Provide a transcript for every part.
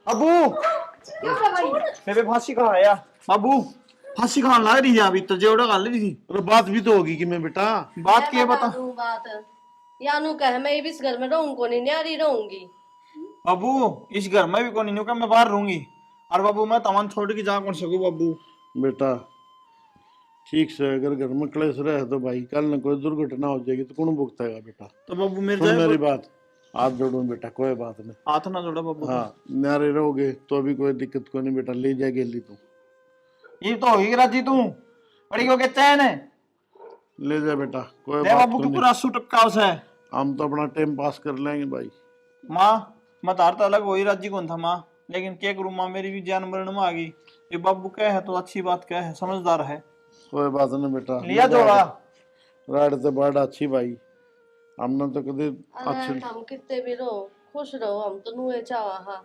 अबू मेरे फांसी कहाँ है यार। अबू फांसी कहाँ ला रही है अभी तो जेवड़ा खा रही थी। अरे बात भी तो होगी कि मैं बेटा बात की है बता। दूं बात यानू कह मैं इस घर में रहूं को नहीं न्यारी रहूंगी। अबू इस घर में भी कौन नहीं मैं बाहर रहूंगी। और बाबू मैं तमन छोड़ के जा कौन सकूं बाबू। बेटा ठीक से अगर घर में क्लेश रहे तो भाई कल न कोई दुर्घटना हो जाएगी तो कौन भुगतेगा बेटा। तो बाबू मेरे सुन जाए मेरी बात, हाथ जोड़ूं बेटा, कोई बात नहीं। हाथ ना जोड़ा बाबू। हाँ न्यारे रहोगे तो अभी कोई दिक्कत को नहीं बेटा, ले जा गेली तू, ये तो होगी राजी तू बड़ी को के चैन है। ले जा बेटा, कोई ले बात बाबू को की नहीं। पूरा सूट का है। हम तो अपना टाइम पास कर लेंगे भाई। माँ मैं तार तो अलग वही राजी कौन था माँ, लेकिन क्या करूँ माँ मेरी भी जान मरण में आ गई। ये बाबू क्या है तो अच्छी बात क्या है, समझदार है। कोई बात नहीं बेटा, लिया जोड़ा राड से बाढ़ अच्छी भाई, हमने तो कभी अरे अच्छी। हम कितने भी रहो खुश रहो, हम तो नुए चाहा हाँ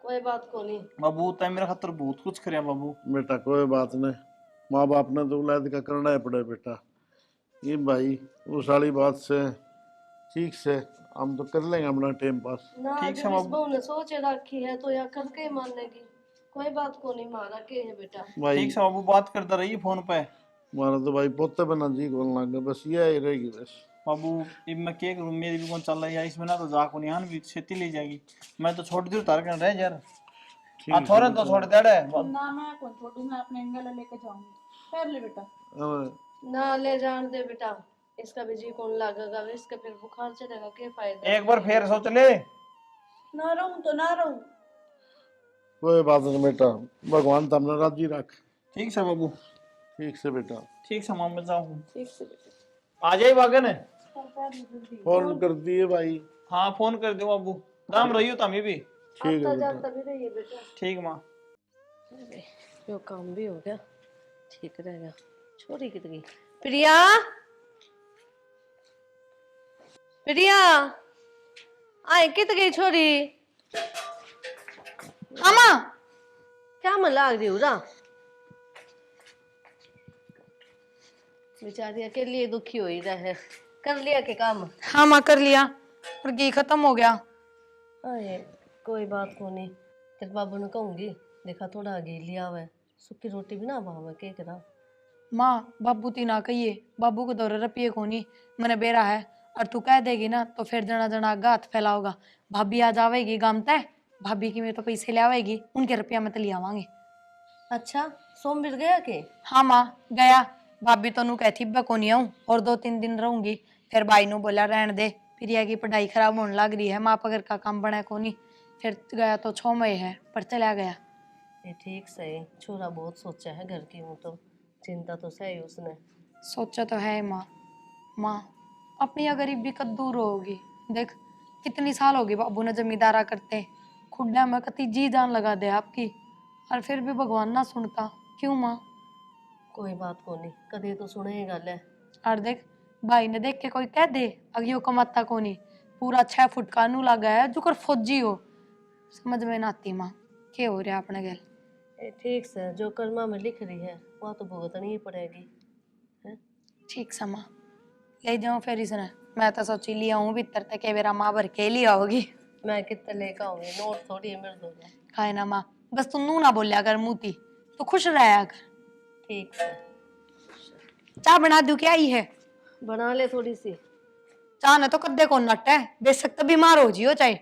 कोई बात को नहीं। बाबू तय मेरा खतर बहुत कुछ करे बाबू। बेटा कोई बात नहीं, माँ बाप ने तो औलाद का करना है पड़े बेटा। ये भाई उस वाली बात से ठीक से हम तो कर लेंगे अपना टाइम पास। ना ठीक जब है इस बाबू। बहू ने सोचे रखी है तो या करके ही मान लेगी। कोई बात को नहीं, मारा के है बेटा। भाई ठीक से बाबू बात करता रहिए फोन पे। हमारा तो भाई पोते बना जी खोल लग गया, बस ये ही रहेगी बस। बाबू अब मैं क्या करूँ, मेरी भी कौन चल रही है इसमें ना, तो जाको निहान भी खेती ले जाएगी। मैं तो छोड़ दूँ तार कर रह यार। ठीक आ थोड़ा तो छोड़ दे रे। ना मैं कौन छोड़ू, मैं अपने एंगल लेके जाऊंगी। पैर ले बेटा। ना ले जान दे बेटा, इसका भी जी कौन लागेगा, इसका फिर बुखार चढ़ेगा, क्या फायदा। एक बार फिर सोच ले। ना रहूं तो ना रहूं। कोई बात नहीं बेटा, भगवान तुमने राजी रख। ठीक से बाबू। ठीक से बेटा, ठीक से माँ मैं जाऊँ। ठीक से बेटा। आ जाए बागन है। फोन कर दिए भाई। हाँ फोन कर दो बाबू, दाम रही हो तमी भी। ठीक है आता बेटा। जाता भी रहिए बेटा। ठीक माँ। अरे, यो काम भी हो गया, ठीक रहेगा। छोरी कितनी प्रिया, प्रिया आए कित गई छोरी। अम्मा क्या मन लाग रही हो बेचारी अकेली दुखी हो ही रहे। कर लिया के काम। हाँ माँ कर लिया, और घी खत्म हो गया। अरे कोई बात को नहीं, तेरे बाबू ने कहूंगी देखा थोड़ा घी लिया हुआ है, सूखी रोटी भी ना भाव के करा। माँ बाबू ती ना कहिए, बाबू को दौरे रपिए कोनी मैंने बेरा है, और तू कह देगी ना तो फिर जना जना आगा हाथ फैलाओगा। भाभी आ जावेगी गाम तय, भाभी की में तो पैसे ले आवेगी, उनके रुपया में तो ले आवांगे। अच्छा सोमवीर गया के। हाँ माँ गया, भाभी तो नू कहती बा को नहीं आऊं और 2-3 दिन रहूंगी, फिर भाई नु बोला रहने दे, प्रिया की पढ़ाई खराब होने लग रही है, माँ पगर का काम बना को नहीं। फिर गया तो 6 महीने है पर चला गया। ये ठीक सही, छोरा बहुत सोचा है घर की, हूँ तो चिंता तो सही उसने। सोचा तो है माँ। माँ अपनी यह गरीबी कद दूर होगी, देख कितनी साल होगी बाबू ने जमींदारा करते, खुड्डा में कति जी जान लगा दे आपकी, और फिर भी भगवान ना सुनता क्यों माँ। कोई बात को नहीं, कदे तो सुनेगा ले। और देख भाई ने देख के कोई कह दे अगियो कमाता को नहीं, पूरा 6 फुट का नू लगा है जो कर फौजी हो, समझ में ना आती माँ क्या हो रहा अपने गल। ये ठीक से जो कर्मा में लिख रही है वह तो भुगतनी ही पड़ेगी है? ठीक समा ले जाऊं फिर इसने, मैं तो सोची लिया हूँ भीतर तक मेरा माँ भर के लिया होगी। मैं कितने लेकर आऊंगी, नोट थोड़ी है मेरे दो। खाए ना माँ, बस तू नू ना बोलिया कर मुती, तो खुश रहा कर। ठीक है चाय बना दूं क्या ही है। बना ले थोड़ी सी। चाह ने तो कद्दे को नट है, बेशक तो बीमार हो जियो, चाहे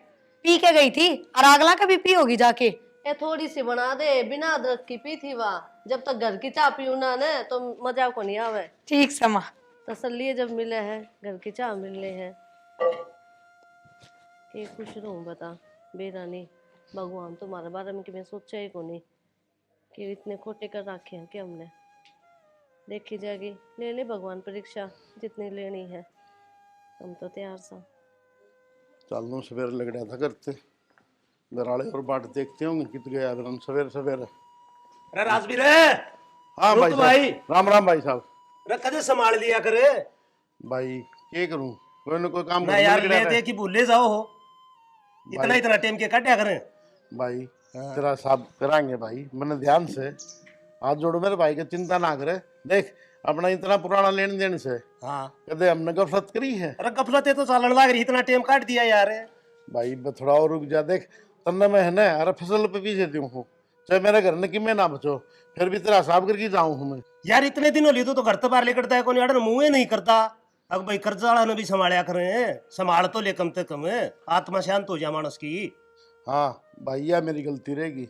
पी के गई थी और अगला कभी पी होगी जाके। ये थोड़ी सी बना दे, बिना अदरक की पी थी वहाँ, जब तक घर की चाय पीऊ ना ने तो मजा को नहीं आवे। ठीक समा। तसल्ली जब मिले है घर की चाय मिलने है के खुश रहूं बता। बेरानी भगवान तुम्हारे बारे में कि मैं सोचा ही को नहीं कि इतने खोटे कर रखे हैं कि हमने। देखी जाएगी, ले ले भगवान परीक्षा जितनी लेनी है, हम तो तैयार सा। चल सवेरे लग रहा था करते घराले और बाट देखते होंगे कित गया हम सवेरे सवेरे। अरे राजवीर है। हाँ भाई रुक भाई। साहब, राम राम भाई साहब। अरे कदे संभाल लिया करे भाई क्या करूं, कोई ना कोई काम ना करने यार, लग रहा ले था। दे कि भूले जाओ हो, इतना भाई- इतना टाइम के काटा करें। भाई तेरा साहब कराएंगे भाई, मैंने ध्यान से हाथ जोड़ो मेरे भाई का, चिंता ना करे। देख अपना इतना पुराना लेन देन से हाँ कदे हमने गफलत करी है। अरे गफलत है तो चालन लग रही, इतना टाइम काट दिया यार। भाई थोड़ा और रुक जा, देख तन्ने में है ना, अरे फसल पे पीछे दूं हूँ, चाहे मेरे घर ने कि मैं ना बचो, फिर भी तेरा हिसाब करके जाऊं हूँ मैं। यार इतने दिन हो लिए तो घर तो बाहर लेकर है कौन यार मुंह ही नहीं करता। अब भाई कर्जा वाला ने भी संभाला करें, संभाल तो ले कम से कम, आत्मा शांत हो जा मानस की। हाँ भाई, यह मेरी गलती रहेगी,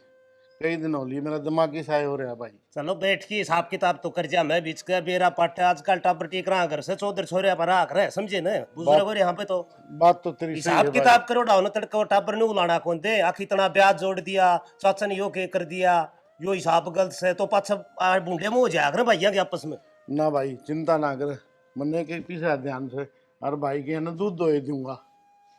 कई दिन हो लिए मेरा दिमाग ही साय हो रहा है भाई। चलो बैठ के हिसाब किताब तो कर जा, मैं बीच का बेरा पाटे आजकल टापर टीक रहा घर से चौधर छोरे पर आख रहे, समझे ना बुजुर्ग हो यहाँ पे तो बात तो तेरी सही है हिसाब भाई। किताब करो डाउन तड़का टापर नहीं उलाना कौन दे, आखिर इतना ब्याज जोड़ दिया, चाचा ने यो के कर दिया, यो हिसाब गलत से तो पाछा बूंदे में हो जाया करे भैया के आपस में। ना भाई चिंता ना कर, मन्ने के पीछे ध्यान से, और भाई के ना दूध दोए दूंगा,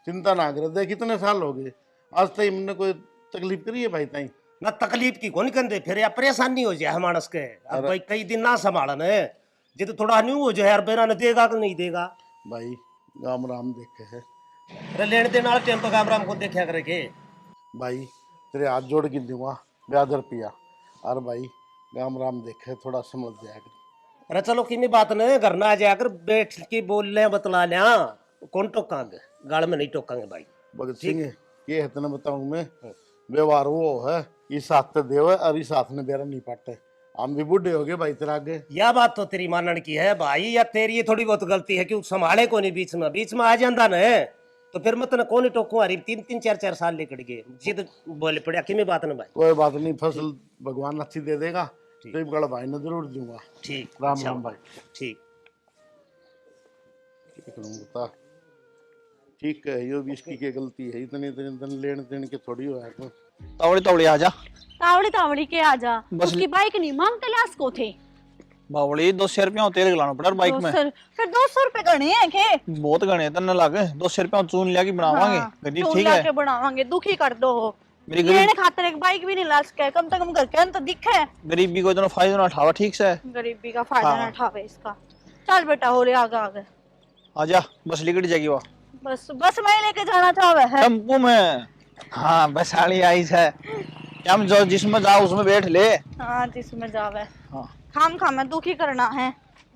चिंता ना कर। देख कितने साल हो गए, आज तक हमने कोई तकलीफ करी है भाई ताई? ना तकलीफ की कौन कंदे फिर या परेशानी हो जाए मानस के। अब भाई कई दिन ना संभालन है, जिद थोड़ा न्यू हो जाए यार बेरा ने देगा कि नहीं देगा। भाई राम राम देखे है अरे लेने देने वाले टेम्पो काम राम को देखा करे के। भाई, तेरे हाथ जोड़ के दूंगा ब्याज रुपया, और भाई राम राम देखे, थोड़ा समझ जाएगा। अरे चलो किन्नी बात न घर ना आ जाकर बैठ के बोल ले बतला लिया, कौन टोकांगे गाल में नहीं टोकांगे भाई। भगत सिंह ये है तेने बताऊं मैं, व्यवहार वो है, इस हाथ से देवे और इस हाथ ने बेरा नहीं पाटे, हम भी बूढ़े हो गए भाई तेरा आगे। यह बात तो तेरी मानने की है भाई, या तेरी ये थोड़ी बहुत गलती है कि संभाले को नहीं, बीच में आ जाता न तो फिर मत न कौन ही टोकू हरी 3-3 4-4 साल लेकर गए जिद बोले पड़ा कि बात न भाई। कोई बात नहीं, फसल भगवान अच्छी दे देगा, तो बड़ा भाई ने जरूर दूंगा। ठीक राम अच्छा, राम भाई। ठीक बता, ठीक है, यो भी इसकी क्या गलती है, इतने इतने दिन लेन देन के थोड़ी हो है। तावड़ी तावड़ी आ जा। तावड़ी तावड़ी के आजा, बस उसकी बाइक नहीं मांगते लाश को थे। बावड़ी 200 रुपया तेल गलाना पड़ा बाइक में। फिर 200 रुपए गणे हैं के? बहुत गणे तन्ने लागे, 200 रुपया चून लिया की बनावांगे गड्डी, ठीक है? के बनावांगे, दुखी कर दो हो। मेरी लेने खातिर एक बाइक भी नहीं ला सके, कम से कम घर के अंदर दिखे। गरीबी को इतना फायदा ना उठावा, ठीक से? गरीबी का फायदा ना उठावे इसका। चल बेटा हो रे आगे आगे। आजा, बस लिकट जाएगी वहाँ। बस मैं लेके जाना चाहवे है। टेम्पो में। हाँ बस आली आई है, हम जो जिसमें जाओ उसमें बैठ ले। हाँ जिसमें जावे। हाँ खाम में दुखी करना है।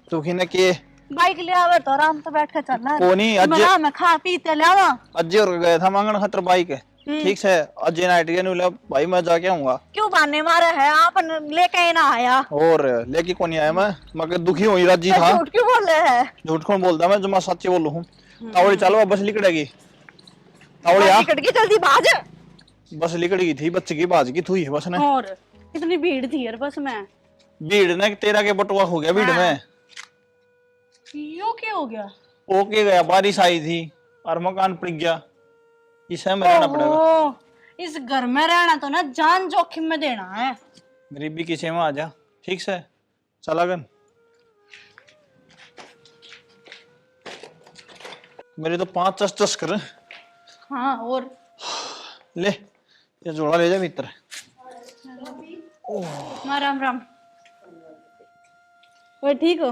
तू खिने के बाइक ले आवे तो आराम से बैठ के चलना है। कोनी अज्जे मैं खा पीते ले आवा। अज्जे और गया था मांगन खतर बाइक है, ठीक से? अज्जे नाइट के नुला भाई मैं जाके आऊंगा। क्यों बहाने मारे है आप, लेके ही ना आया? और लेके कोनी आया मैं, मगर दुखी हुई राजी था। झूठ क्यों बोल रहे हैं? झूठ कौन बोलता, मैं जो मैं सच्ची बोलू हूँ। तावड़ी चलो, बस लिकड़ेगी। तावड़ी आ, टिकट की जल्दी भाज। बस लिकड़ी थी, बच्चे की बाज की थी बस ने। और इतनी भीड़ थी यार बस में। भीड़ ने तेरा के बटुआ हो गया भीड़ में। यो क्या हो गया? ओके गया, बारिश आई थी और मकान पड़ गया, इसे में रहना पड़ेगा। ओहो, इस घर में रहना तो ना जान जोखिम में देना है। गरीबी की सेवा आ जा, ठीक से? चला गन मेरे तो 5 चस कर। हाँ और ले ये जोड़ा ले जा भीतर। माँ राम राम। वो ठीक हो?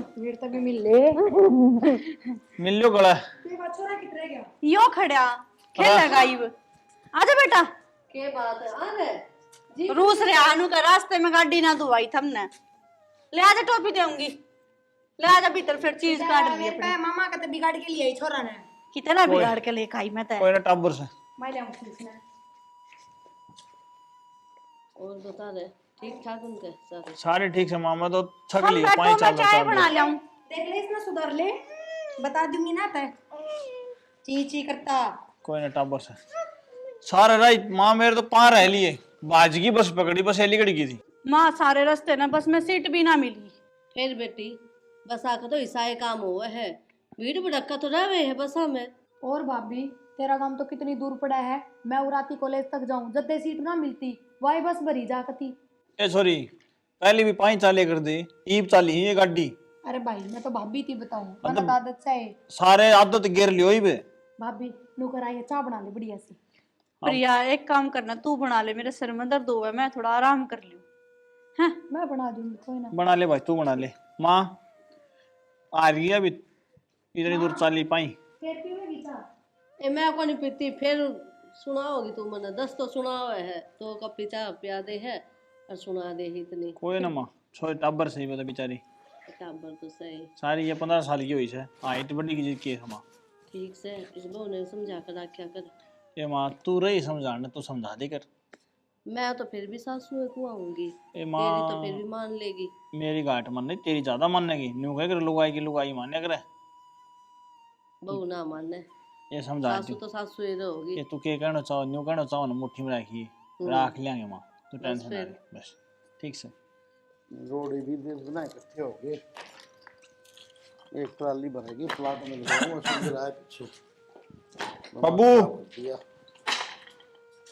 मिल लो गला। यो खड़ा खेल लगाई। आजा बेटा। के बात है आ रे रूस रे आनू का रास्ते में गाड़ी ना धुआई थमने। ले आजा टोपी दूंगी। ले आजा भीतर, फिर चीज काट दी अपनी। मामा का तो बिगाड़ के लिए छोरा ने। कितना बिगाड़ के लेके आई मैं तो। कोई ना टाबर से। मैं ले आऊं इसने। और बता रहे ठीक ठाक उनके सारे? सारे ठीक से मामा, तो थक हम लिए बैठो, 5 मैं चाय बना साल। लाऊं। देख ले इसने सुधर ले, बता दूंगी ना तय। ची ची करता। कोई ना टाबर से। सारे रात माँ मेरे तो 5 रह लिए, बाजगी बस पकड़ी, बस एली गड़ी की थी। माँ सारे रास्ते ना बस में सीट भी ना मिली। फिर बेटी बस आकर तो ईसाई काम हुआ है, भीड़ भड़का तो रहे है बसा में। और भाभी तेरा काम तो कितनी दूर पड़ा है, मैं उराती कॉलेज तक जाऊं, जब सीट ना मिलती वाई बस भरी जाती। ए सॉरी, पहले भी 5 चाले कर दे, ईब चाली ही ये गाड़ी। अरे भाई मैं तो भाभी थी बताऊं, मतलब- गलत आदत से है। सारे आदत गिर लियो ही बे। भाभी नुकर आई है, चाय बना ले बढ़िया सी। प्रिया एक काम करना, तू बना ले, मेरे सिर में दर्द हुआ है, मैं थोड़ा आराम कर लूं। हैं? मैं बना दूंगी, कोई ना। बना ले भाई, तू बना ले। माँ आ रही है अभी, इतनी दूर चाली पाई। फिर पीवेगी चाय? ए मैं को नहीं पीती, फिर सुना होगी तू मैंने 10 तो सुना हुआ है, तो कप चाय पिया दे है और सुना दे ही इतनी। कोई ना माँ, छोटे टाबर से ही बता बेचारी टाबर तो सही सारी ये 15 साल की हुई है। हाँ इतनी बड़ी की चीज की है माँ। ठीक से इस बहू ने समझा कर रखा कर। ये माँ तू रही समझाने तो समझा दे कर। मैं तो फिर भी सासू को आऊंगी, ए तेरी तो फिर माँ भी मान लेगी। मेरी गांठ मन नहीं, तेरी ज्यादा मानेगी। न्यू कह कर लुगाई की लुगाई मान्या करे। बहू ना माने, ये समझा सासू दू तो सासू ही रहोगी। कि तू के कहना चाहो, न्यू कहना चाहो ना मुट्ठी में रखी राख लेंगे माँ, तू बस टेंशन ना फिर। ले बस। ठीक से रोड़ी भी देश बना इकट्ठे हो गए, एक ट्राली भरेगी प्लाट में लगाऊंगा सब गिराए पीछे। बाबू। दिमाग खराब कर दिया।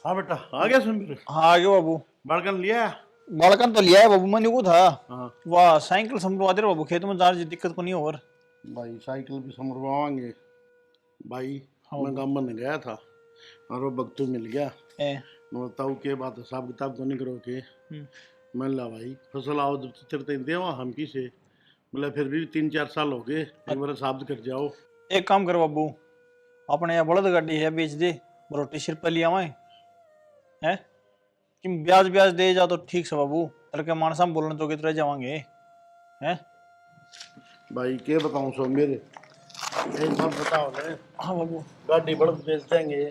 हाँ बेटा आ गया सुन। हाँ आ गया बाबू। बालकन लिया। बालकन तो लिया है बाबू, मैंने को था हाँ वाह साइकिल समझवा दे रहा बाबू, खेत में जा रही दिक्कत को नहीं हो। और भाई साइकिल भी समरवाएंगे भाई। मैं गाँव में गया था और वो बख्तू मिल गया। ए मैं बताऊँ के बात हिसाब किताब तो नहीं करो के। मैं ला भाई फसल आओ जब तेरे देवा हम की से मतलब फिर भी 3-4 साल हो गए, एक बार साबित कर जाओ। एक काम कर बाबू, अपने यहाँ बड़द गाड़ी है बेच दे, रोटी सिर पर लिया है कि ब्याज ब्याज दे जा तो ठीक से बाबू, तेरे के मानसा में बोलने तो कितने जावांगे हैं। भाई के बताऊँ सो मेरे एक बात बताओ ना। हाँ बाबू। गाड़ी बड़द बेच देंगे,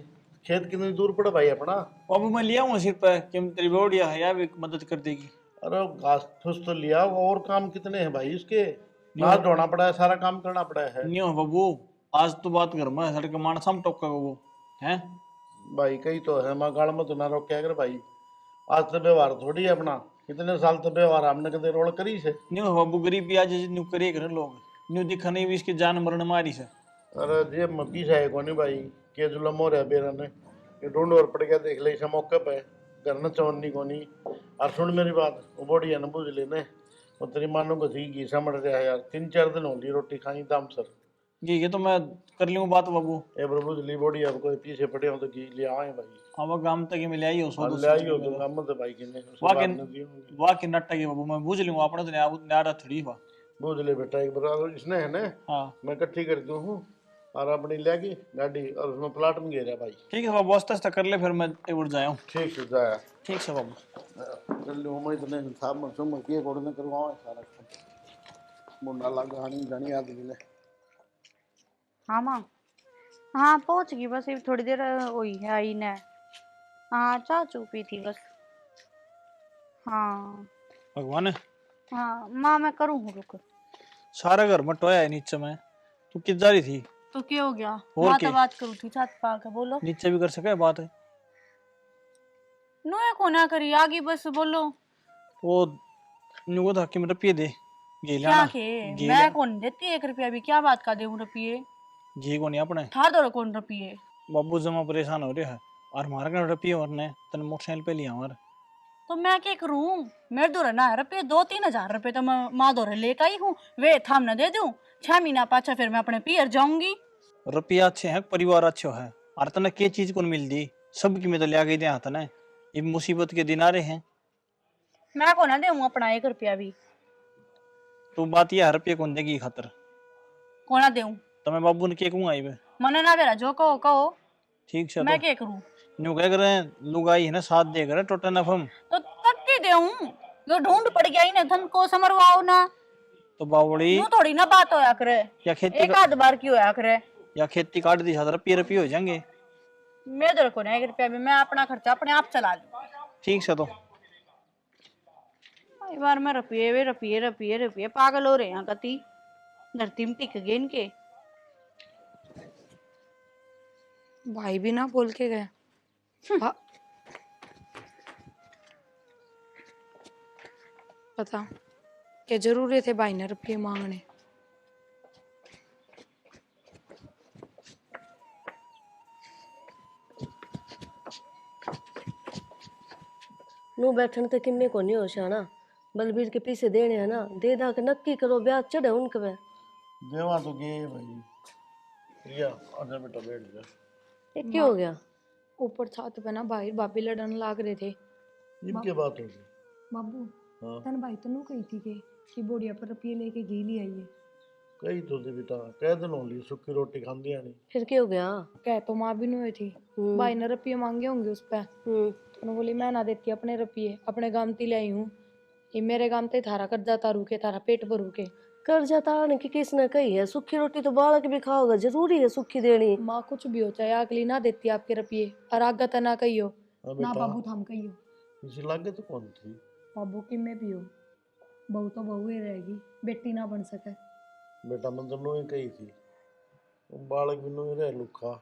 खेत कितनी दूर पड़ा भाई अपना। बाबू मैं लिया हूँ सिर पर कि तेरी बोडिया है या भी मदद कर देगी। अरे घास फूस तो लिया, और काम कितने हैं भाई इसके। हाथ धोना पड़ा है, सारा काम करना पड़ा है। नहीं हो बाबू, आज तो बात कर मैं तेरे के मानसा में टोका वो है। भाई कही तो है माँ गाड़ में तो ना रोक कर भाई, आज तो व्यवहार थोड़ी है अपना, इतने साल तो व्यवहार हमने कदे रोल करी से। नहीं हो बाबू, गरीबी आज न्यू करे कर लोग, न्यू दिखा नहीं भी इसकी जान मरण मारी से। अरे जेब में पीसा है कोनी भाई, के जुलम हो रहा बेरा ने, ये ढूंढ और पड़ गया देख ले इसे मौके पे घर न चौनी कोनी। और सुन मेरी बात, वो बढ़िया न बुझ लेने, वो तेरी मानो को थी घी समझ रहा है यार, 3-4 दिन होगी रोटी खाई दाम सर। ये तो मैं कर लूँ बात बाबू। ए प्रभु जली बढ़िया कोई पीछे पड़े हो तो घी ले आए भाई। हाँ वो गांव तक ही मिले आई हो सौ ले आई हो तो काम तो भाई किने वाह की नट्टा की बाबू, मैं बुझ लूंगा अपने तो न्यारा थोड़ी हुआ। बुझ ले बेटा, एक बार इसने है ना हाँ मैं इकट्ठी कर दूं हूँ और अपनी लेगी गाड़ी और उसमें प्लाट में घेरा भाई। ठीक है बाबू, आस्ते आस्ते कर ले फिर मैं एक बार जाया हूँ। ठीक से जाया। ठीक है बाबू। कर लूँ मैं इतने हिसाब में सुन किए कोड़ने करवाओ सारा मुंडा लगा हानी जानी आदमी ने। हाँ माँ, हाँ पहुंच गई बस, ये थोड़ी देर हुई है आई ने। हाँ चाय चू पी थी बस। हाँ भगवान है। हाँ माँ मैं करूँ रुक। सारा घर में टोया है नीचे में, तू किस जा रही थी। तो क्या हो गया, और माँ क्या? तो बात करूँ थी छत पा के, बोलो। नीचे भी कर सके बात है। नो को ना करी आगे बस बोलो। वो न्यू को था कि मेरा रुपये दे घी क्या लाना। के घी मैं ला- कौन देती 1 रुपया भी, क्या बात का दे रुपये घी को नहीं अपने था दो कौन रुपये। बाबू जमा परेशान हो रहा है और हमारा क्या रुपये वरने तन मोटरसाइकिल पे लिया हमारे। तो मैं क्या करूँ, मेरे दो ना रुपये 2-3 हजार रुपये तो मैं माँ दो लेकर आई हूँ, वे थाम न दे दूँ 6 महीना पाछा फिर मैं अपने पियर जाऊंगी। रुपया अच्छे हैं, परिवार अच्छे है और तने के चीज को मिल दी सबकी में तो लिया के दिया तने, ये मुसीबत के दिन आ रहे हैं। मैं को ना दूँ अपना 1 रुपया भी। तो बात यह रुपये कौन देगी खातर को ना दूँ तो मैं बाबू ने के कहूँगा आई मने ना बेरा जो कहो ठीक से। मैं तो क्या करूँ, न्यू कह करे लुगाई है ना साथ दे करे टोटे नफम तो कत्ती दूँ जो ढूंढ पड़ गया इन्हें धन को समरवाओ ना, तो बावड़ी यूं थोड़ी ना बात होया करे, या खेती एक आध बार की होया करे। या खेती काट दी साथ रुपये हो जाएंगे। मेरे को ना 1 रुपया भी, मैं अपना खर्चा अपने आप चला लूँ। ठीक से। तो एक बार में रुपये रुपये रुपये रुपये पागल हो रहे हैं कति, धरती में टिक गए इनके। भाई भी ना बोल के गए। पता क्या जरूरी थे भाई ने रुपये मांगने। नू बैठन ते किन्ने को नहीं हो शाना, बलबीर के पीछे देने हैं ना, दे दा के नक्की करो ब्याज चढ़े उनके पे। देवा तो गए भाई। रिया आजा बेटा बैठ जा। ये क्यों हो गया। ऊपर छत पे ना भाई भाभी लड़न लाग रहे थे। इनके बात होगी। बाबू हाँ तन भाई तो नू कही थी कि बोड़िया पर रुपये लेके घी ले आइए। कही तो थी बेटा, कह दिन होली सुखी रोटी खांदी आनी। फिर क्या हो गया। कह तो माँ भी नहीं थी, भाई ने रुपये मांगे होंगे उस पर, तो बोली मैं ना देती अपने रुपये, अपने गामती लाई हूँ, ये मेरे गामते थारा कर्जा तारू के, थारा पेट भरू के। कर्जा तारने की किसने कही है? सूखी रोटी तो बालक भी खाओगा, जरूरी है सूखी देनी। माँ कुछ भी हो चाहे अगली ना देती आपके रुपये और आगे तो ना कहियो हाँ ना बेटा, बाबू थाम कहियो। इसी लागे तो कौन थी? बाबू की में भी हो, बहू तो बहू ही रहेगी, बेटी ना बन सके। बेटा मन तो नोई कही थी, वो बालक भी नोई रह लुखा,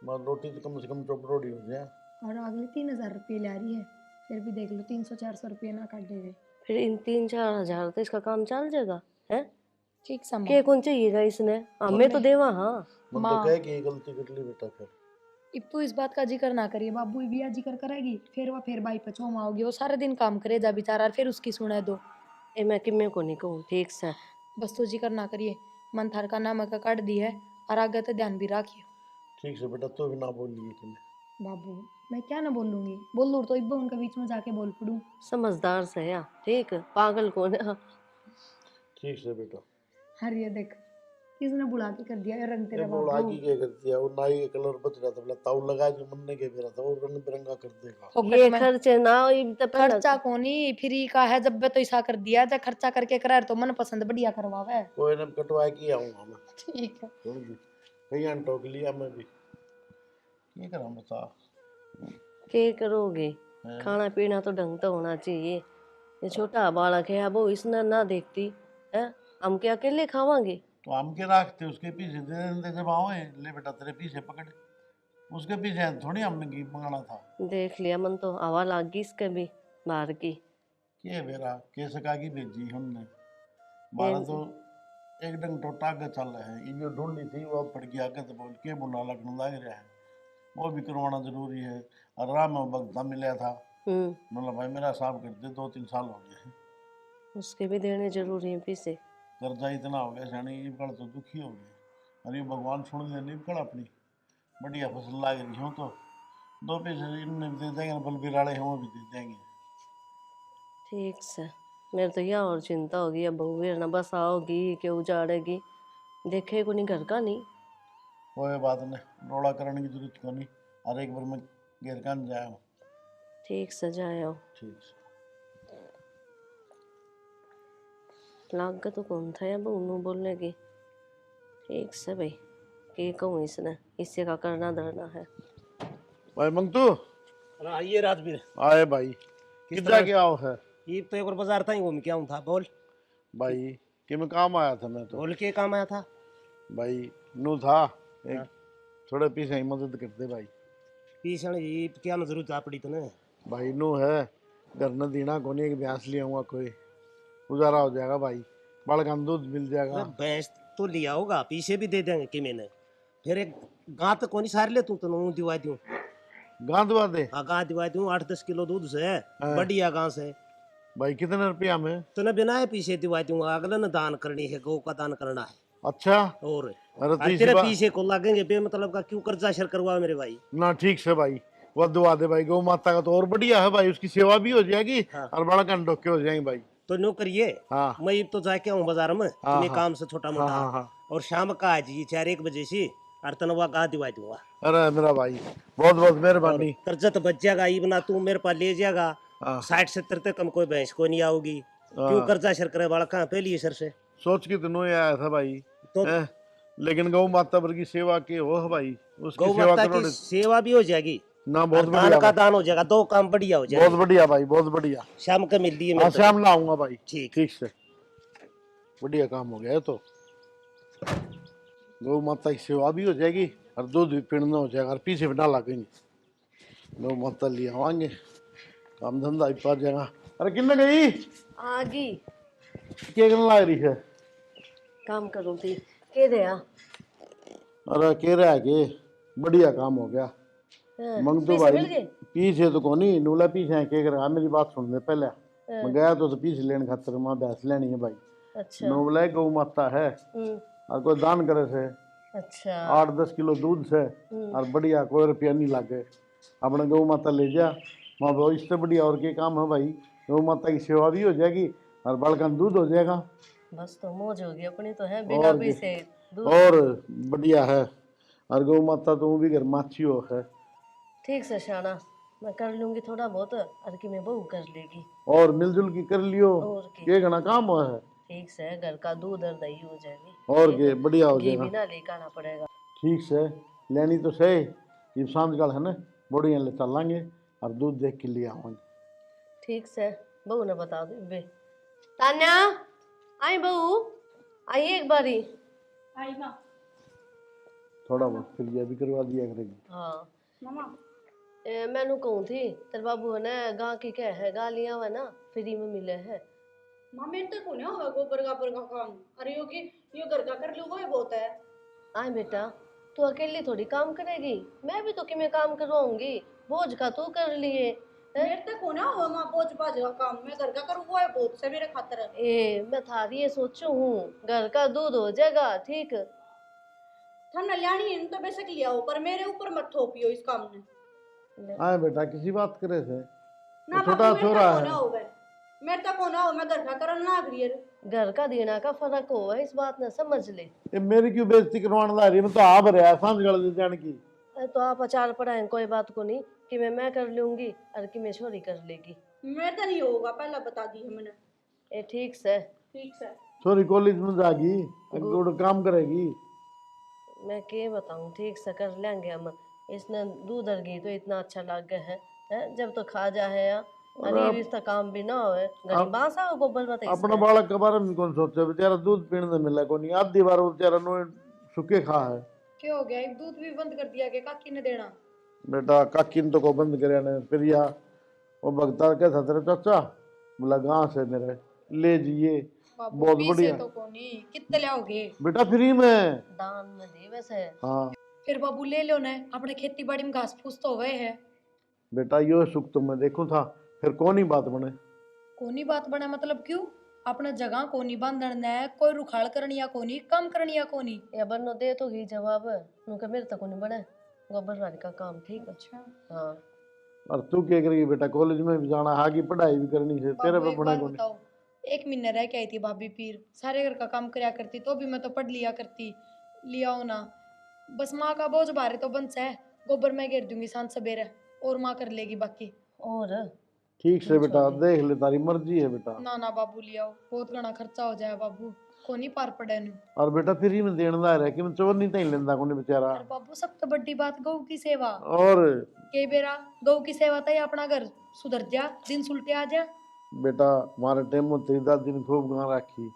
मां रोटी तो कम से कम चौपड़ोड़ी हो जाए। और अगली 3,000 रुपये ला रही है, फिर भी देख लो 300-400 रुपये ना काटे गए। फिर इन 3-4 हजार तो इसका काम चल जाएगा है? ठीक समा के कौन चाहिएगा इसने? हमें तो देवा। हाँ मन तो माँ। कहे कि ये गलती कर ली बेटा। फिर अब तो इस बात का जिक्र ना करिए, बाबू भी जिक्र करेगी फिर वह फिर भाई पछो आओगी, वो सारे दिन काम करे जा बेचारा और फिर उसकी सुने दो। ए मैं किम्मे को नहीं कहूँ, ठीक से। बस तो जिक्र ना करिए, मन थार का नामक काट दी है और आगे तो ध्यान भी रखियो। ठीक से बेटा, तो भी ना बोलिए कि बाबू मैं क्या ना बोलूंगी, बोल लूँ तो इब्बा उनके बीच में जाके बोल पड़ूं। समझदार से या ठीक, पागल कौन है? ठीक से बेटा। हर ये देख किसने बुला के कर दिया ये रंग तेरे ये बोला बाबू। कि क्या कर दिया, वो नाई का कलर बच रहा था, बोला ताऊ लगा जो मन ने के मेरा था, वो रंग बिरंगा कर देगा। फोकट ये में खर्चे ना हो, ये तो पहले खर्चा कोनी फ्री का है, जब तो ऐसा कर दिया जब खर्चा करके करार तो मन पसंद बढ़िया करवावे। कोई ने कटवा के आऊंगा मैं। ठीक है। सुन ली कहीं अन टोक लिया मैं भी, क्या करा बता। के करोगे? हैं? खाना पीना तो ढंग तो होना चाहिए। ये छोटा बालक है, अब वो इसने ना देखती है, हम क्या अकेले खावांगे? तो हम के रखते उसके पीछे दे देते जब आओ, ले बेटा तेरे पीछे पकड़, उसके पीछे थोड़ी हमने घी मंगाना था। देख लिया मन तो हवा लाग गई इसके भी बाहर की। के बेरा कैसे का की भेजी हमने, बारह तो एक डंग टोटा आगे चल रहा है, ये जो ढूंढी थी वो अब पड़ गया आगे, तो बोल के बुला लगने लग रहा है, वो भी करवाना जरूरी है। और राम में भगता मिला था, मतलब भाई मेरा साहब कर दे, 2-3 साल हो गए, उसके भी देने जरूरी है पैसे। कर्जा इतना हो गया शानी, ये कल तो दुखी हो गए। अरे भगवान सुन ले नहीं कल अपनी बढ़िया फसल लाग रही हो, तो 2 पैसे इनमें भी दे देंगे, बल बिराड़े हैं वो भी दे देंगे। ठीक से, मेरे तो यह और चिंता होगी, अब बहू फिर ना बस आओगी कि उजाड़ेगी, देखे को नहीं घर का नहीं। कोई बात नहीं, रोड़ा करने की जरूरत को नहीं, और एक बार मैं घेर कान जाया। ठीक से जाए ठीक से। लाग तो कौन था या बहू बोलने की। ठीक से भाई, के कहूँ इसने, इससे का करना धरना है। भाई मंगतू आइए राजवीर। आए भाई, कितना क्या हो है ये तो एक और बाजार था ही घूम के आऊँ था। बोल भाई, कि मैं काम आया था मैं तो। बोल के काम आया था भाई नू था एक, थोड़े पीछे ही मदद करते भाई। पीछे ये क्या न जरूरत आ पड़ी तने। भाई नू है घर न दीना कोनी, एक भैंस ले आऊंगा, कोई गुजारा हो जाएगा भाई, बड़का दूध मिल जाएगा। भैंस तो लिया होगा, पीछे भी दे देंगे कि मैंने, फिर एक गां तो कोनी सार ले तू तो दिवा दूं। गां दुआ दे? हाँ गां दिवा दूं, 8-10 किलो दूध से बढ़िया गां से। भाई कितने रुपया में? तूने बिना है पीछे दिवा दूंगा, अगले ने दान करनी है, गौ का दान करना है। अच्छा, और अरे तो तेरे पीछे को लगेंगे बेमतलब का, क्यों कर्जा शर करवा मेरे भाई। ना ठीक से भाई, वो दुआ दे भाई, गौ माता का तो और बढ़िया है भाई, उसकी सेवा भी हो जाएगी और बड़ा कंडोके हो जाएंगे भाई। तो नो करिए, हाँ मैं तो जाके आऊँ बाजार में तुम्हें काम से छोटा मोटा, हाँ। और शाम का आज ही 4-1 बजे से और तनवा गा दिवा दूंगा। अरे मेरा भाई बहुत बहुत मेहरबानी। कर्जा तो बच जाएगा, ये बना तू मेरे पास ले जाएगा, 60-70 तक कम कोई भैंस को नहीं आओगी, क्यों कर्जा शर करे वाला कहाँ पहली सर से सोच के तो आया था भाई तो। लेकिन गौ माता पर की सेवा के हो भाई, उसकी गौ सेवा माता करो की सेवा भी हो जाएगी ना, बहुत और बढ़िया दान का भाई। दान हो जाएगा, 2 काम बढ़िया हो जाएगा। बहुत बढ़िया भाई, बहुत बढ़िया। शाम का मिल दी हाँ शाम ना आऊंगा भाई। ठीक ठीक से, बढ़िया काम हो गया है। तो गौ माता की सेवा भी हो जाएगी और दूध भी पीना हो जाएगा और पीछे भी ना लगेंगे, गौ माता ले आवाएंगे, काम धंधा भी पा जाएगा। अरे किन्ने गई आगी क्या करने लग रही है? काम करूँ थी के दे आ। अरे कह रहा है कि बढ़िया काम हो गया। मंग तो पैसे मिल भाई गए? पीछे तो कोनी नूला पीछे है, क्या करेगा मेरी बात सुन ले पहले। मैं गया तो पीछे लेने खातर वहाँ भैंस लेनी है भाई। अच्छा। नूला गौ माता है और कोई दान करे से अच्छा 8-10 किलो दूध से और बढ़िया, कोई रुपया नहीं लागे, अपने गौ माता ले जा वहाँ बहुत, इससे बढ़िया और क्या काम है भाई। गौ माता की सेवा भी हो जाएगी और बड़का दूध हो जाएगा। बस तो मौज होगी अपनी तो है, बिना पैसे दूध। और बढ़िया है, और गौ माता तो भी घर माछी हो है। ठीक से शाना, मैं कर लूंगी थोड़ा बहुत, और कि मैं बहू कर लेगी। और मिलजुल की कर लियो, और की। ये घना काम हुआ है। ठीक से घर का दूध और दही हो जाएगी, और के बढ़िया हो घी भी जाएगा। ना लेकर आना पड़ेगा। ठीक से लेनी तो सही, ये सांझ काल है ना, बढ़िया ले चलेंगे और दूध देख के लिए आवांगे। ठीक से बहू ने बता दो बे। तान्या आई बहू, आई एक बारी। आई माँ। थोड़ा बहुत फिर ये भी करवा दिया करेगी। हाँ मामा मैनू कहूँ थी तेरे बाबू है ना गाँ की क्या है गालियाँ हुआ ना फ्री में मिले है। माँ मेरे तक होने होगा गोबर गाबर का काम। अरे यो घर का कर लूँगा ये बहुत है। आए बेटा तू अकेली थोड़ी काम करेगी, मैं भी तो कि मैं काम करवाऊंगी, बोझ का तू कर लिए हैं? मेरे तक होना होगा माँ बोझ बाज का काम, मैं घर का करूँ वो है बहुत से मेरे खातर। ए मैं थारी ये सोचू हूँ घर का दूध हो जाएगा ठीक। थाना लियानी इन तो बेशक लिया हो पर मेरे ऊपर मत थोपियो इस काम ने। आए बेटा किसी बात करे से, ना छोटा बाबू मेरे छोरा तक है। होना होगा, मेरे तक होना हो मैं घर का करन ना अग्रियर। घर का देना का फर्क हो इस बात ने समझ ले। ये मेरी क्यों बेइज्जती करवाने ला रही है? मैं तो आ भरे सांझ काल दे जान की। तो आप अचार पढ़ाए कोई बात को नहीं कि मैं कर लूंगी और कि मैं छोरी कर लेगी। मेरे तो नहीं होगा पहला बता दी है मैंने। ए ठीक से ठीक है छोरी कॉलेज में जाएगी, अगोड़ काम करेगी। मैं के बताऊं ठीक से कर लेंगे हम। इसने दूध और घी तो इतना अच्छा लग गया है जब तो खा जा है अरे ये रिश्ता काम भी ना होए गरीबा सा गोबर बताइए। अपना बालक के बारे में कौन सोचे? बेचारा दूध पीने नहीं मिला को नहीं, आधी बार वो बेचारा नो सुखे खा है। क्या हो गया, एक दूध भी बंद कर दिया के काकी ने देना? बेटा काकिन तो को बंद करे ने फिर या वो भगता के था तेरे चाचा बोला गांव से मेरे ले जाइए बाबू बहुत पीसे बढ़िया। तो कोनी कितने लाओगे? बेटा फ्री में। दान में दे वैसे। हाँ फिर बाबू ले लो ना, अपने खेती बाड़ी में घास फूस तो हुए है। बेटा यो सुख तो मैं देखूं था, फिर कौन ही बात बने। कोनी बात बना मतलब क्यों? अपना जगह कोनी बांधना है, कोई रुखाड़ करनी या कोनी काम करनी या कोनी। या बनो दे तो घी जवाब नुका मेरे तक नहीं बने गोबर वाली का काम ठीक है। अच्छा हाँ और तू क्या करेगी बेटा? कॉलेज में भी जाना, आगे पढ़ाई भी करनी है, तेरे बाबू पे एक बना बात कौन? बताओ, एक महीने रह के आई थी भाभी पीर, सारे घर का काम करया करती तो भी मैं तो पढ़ लिया करती। लिया हो ना, बस माँ का बोझ भारे तो बंस है, गोबर मैं घेर दूंगी सांझ सवेरे और माँ कर लेगी बाकी। और ठीक से बेटा देख ले, तारी मर्जी है बेटा। ना ना बाबू लिया हो, बहुत घना खर्चा हो जाए बाबू, कोनी पार पड़े नु। और बेटा फ्री में देने दा रहे कि मैं चोर नहीं तई लेंदा कोनी बेचारा। अरे बाबू सब तो बड़ी बात गऊ की सेवा। और के बेरा गऊ की सेवा तय अपना घर सुधर जा, दिन सुलटे आ जा। बेटा हमारे टाइम में तेरी दादी ने खूब गां रखी,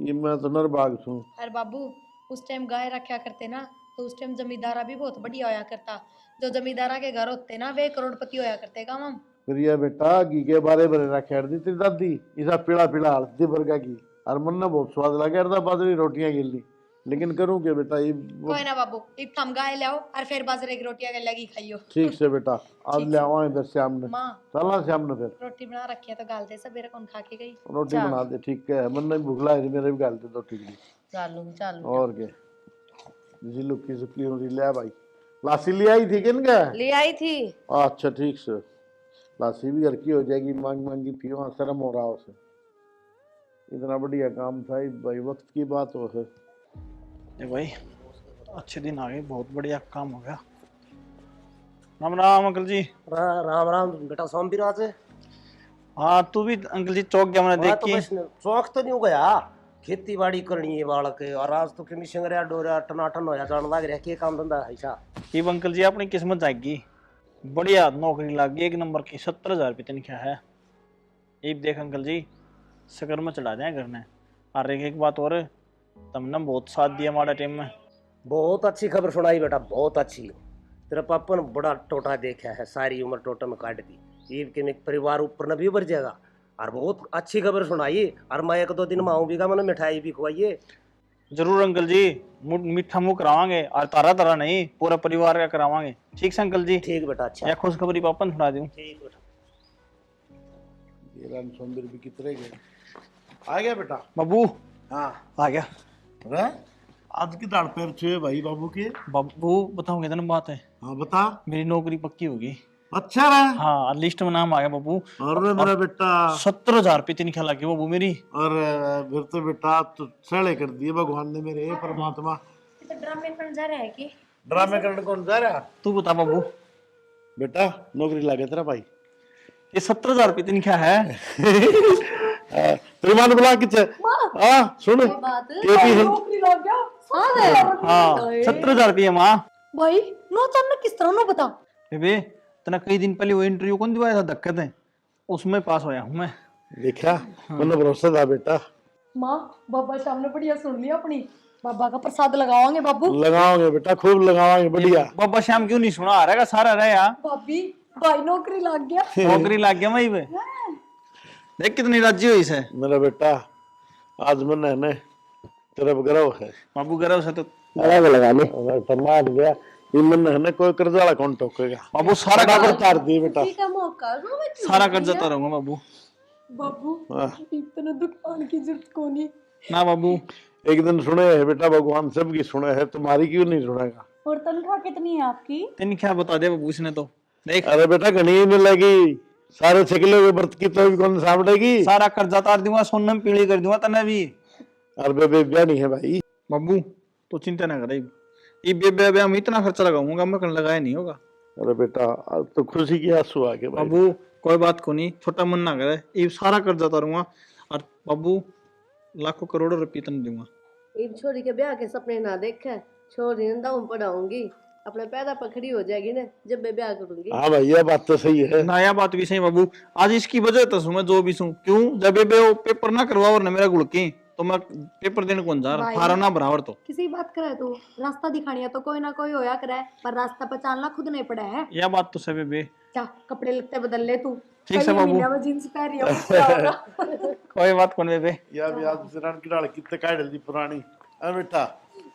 ये मैं तो नरबाग छूं। अरे बाबू उस टाइम गाय रखा करते ना तो उस टाइम जमींदारा भी बहुत बढ़िया होया करता, जो जमींदारा के घर होते ना वे करोड़पति होया करते काम हम। फिर ये बेटा घी के बारे बरे रखे दी तेरी दादी, इसा पीला पीला हल्दी वर्गा की, और मन ने बहुत स्वाद लगा था बाजरी रोटियां गिली। लेकिन करूँ क्या बेटा ये कोई ना बाबू, एक हम गाय लाओ और फिर बाजरे की रोटियां के लगी खाइयो। ठीक से बेटा आज ले आवा इधर शाम ने, माँ चलना शाम ने फिर रोटी बना रखी है तो गाल दे, सवेरे कौन खा के गई। रोटी बना दे। ठीक है मन ने भूख लगी मेरे भी गाल दे दो ठीक है। चालू और के जी लुकी सुकी हो रही ले भाई, लासी ले आई थी किन का? ले आई थी। अच्छा ठीक से, लासी भी घर की हो जाएगी, मांग मांगी पियो, शर्म हो रहा उसे। इतना बढ़िया काम था भाई, वक्त की बात हो है। ए भाई अच्छे दिन आ गए, बहुत बढ़िया काम हो गया। राम राम अंकल जी। राम राम बेटा सोमवीराज। हाँ तू भी अंकल जी चौक गया मैंने देख तो के। बस चौक तो नहीं हो गया, खेती बाड़ी करनी है बालक और आज तो कमीशन रहा डोरा टनाटन होया जान लग रहा, के काम धंधा है ऐसा। कि अंकल जी अपनी किस्मत जाएगी, बढ़िया नौकरी लग गई एक नंबर की, 70,000 रुपये तनख्वाह है। ये देख अंकल जी शक्कर में चढ़ा दें घर ने। और एक बात और, तुमने बहुत साथ दिया हमारे टाइम में। बहुत अच्छी खबर सुनाई बेटा, बहुत अच्छी। तेरा पापा ने बड़ा टोटा देखा है, सारी उम्र टोटा में काट दी, ये के परिवार ऊपर न भी उभर जाएगा। और बहुत अच्छी खबर सुनाई, और मैं 1-2 दिन में आऊँ भी मैंने मिठाई भी खुआइए। जरूर अंकल जी, मीठा मुंह करावांगे, और तारा तारा नहीं पूरा परिवार का करावांगे। ठीक से अंकल जी? ठीक बेटा अच्छा। या खुशखबरी पापा ने सुना दूं? ठीक बेटा। ये राम सौंदर्य भी कितने गए आ गया बेटा? बाबू हाँ आ गया। रे आज की दाढ़ पैर छुए भाई बाबू के। बाबू बताऊंगे तेन बात है, हाँ बता। मेरी नौकरी पक्की होगी। अच्छा रहा। हाँ लिस्ट में नाम आ गया बाबू। और मेरा बेटा 70,000 रुपये तनख्वाह लगी बाबू मेरी। और फिर तो बेटा तो सड़े कर दिए भगवान ने मेरे, परमात्मा। तो ड्रामे करने जा रहा है कि? ड्रामे करने कौन जा रहा? तू बता बाबू। बेटा नौकरी लगे तेरा भाई। ये 70,000 रुपये तनख्वाह है। तेरी मां ने बुला के हाँ सुन बात केपी नौकरी लग गया साल है हाँ 70,000 रुपये माँ। भाई नो अचानक किस तरह नो बता। बेबे तना कई दिन पहले वो इंटरव्यू कौन दिवाया था धक्के थे, उसमें पास होया हूँ मैं। देखा मैंने भरोसा था बेटा। माँ बाबा सामने बढ़िया सुन लिया अपनी, बाबा का प्रसाद लगाओगे बाबू। लगाओगे बेटा खूब लगाओगे बढ़िया। बाबा श्याम क्यों नहीं सुना आ रहा सारा रहे यार। भाभी भाई नौकरी लग गया। नौकरी लग गया वही पे, देख कितनी राजी हुई से। मेरा बेटा आज मैंने है तेरा गर्व है। बाबू गर्व से तो लगाने मान गया ये मन है ना कोई कर्जा वाला कौन टोकेगा। बाबू सारा बराबर तार दिए बेटा। किसी का मौका रो मैं क्यों सारा कर्जा तो रहूंगा बाबू। बाबू हाँ। इतना दुख पाने की जरूरत को नहीं। ना बाबू एक दिन सुने है बेटा भगवान सबकी सुने है, तुम्हारी क्यों नहीं सुनेगा। और तनख्वाह कितनी है आपकी? तेन क्या बता दे बाबू इसने तो देख। अरे बेटा घनी नहीं लगी, सारे छकले हुए व्रत की तो भी कौन सामड़ेगी। सारा कर्जा तार दूंगा, सोने में पीली कर दूंगा तने भी। अरे बेबे ब्याह नहीं है भाई। बाबू तो चिंता ना करे, ये बेबे बेबे हम इतना खर्चा लगाऊंगा मैं कल लगाया नहीं होगा। अरे बेटा आज तो खुशी की आंसू आ गए भाई। बाबू कोई बात को नहीं, छोटा मन ना करे, ये सारा कर्जा तारूंगा और बाबू लाखों करोड़ों रुपये तन दूंगा। इन छोरी के ब्याह के सपने ना देखे, छोरी ने दाऊं पढ़ाऊंगी, अपने पैदा पर खड़ी हो जाएगी ना जब मैं ब्याह करूंगी। हाँ भाई ये बात तो सही है। नया बात भी सही बाबू, आज इसकी वजह तो सुन मैं जो भी सुन क्यों जब बेबे वो पेपर ना करवा और ना मेरा गुड़की तो मैं पेपर देने कौन जा रहा, फारा ना बराबर तो किसी बात करे तो रास्ता दिखानिया तो कोई ना कोई होया करे, पर रास्ता पहचानना खुद नहीं पड़ा है। यह बात तो सही बेबे। जा कपड़े लगते बदल ले तू। ठीक है कई बाबू। महीना में जींस पहन रही हूं, क्या होगा? कोई बात कौन बेबे। या भी आज सिरान की डाल कितने काट दी पुरानी। अरे बेटा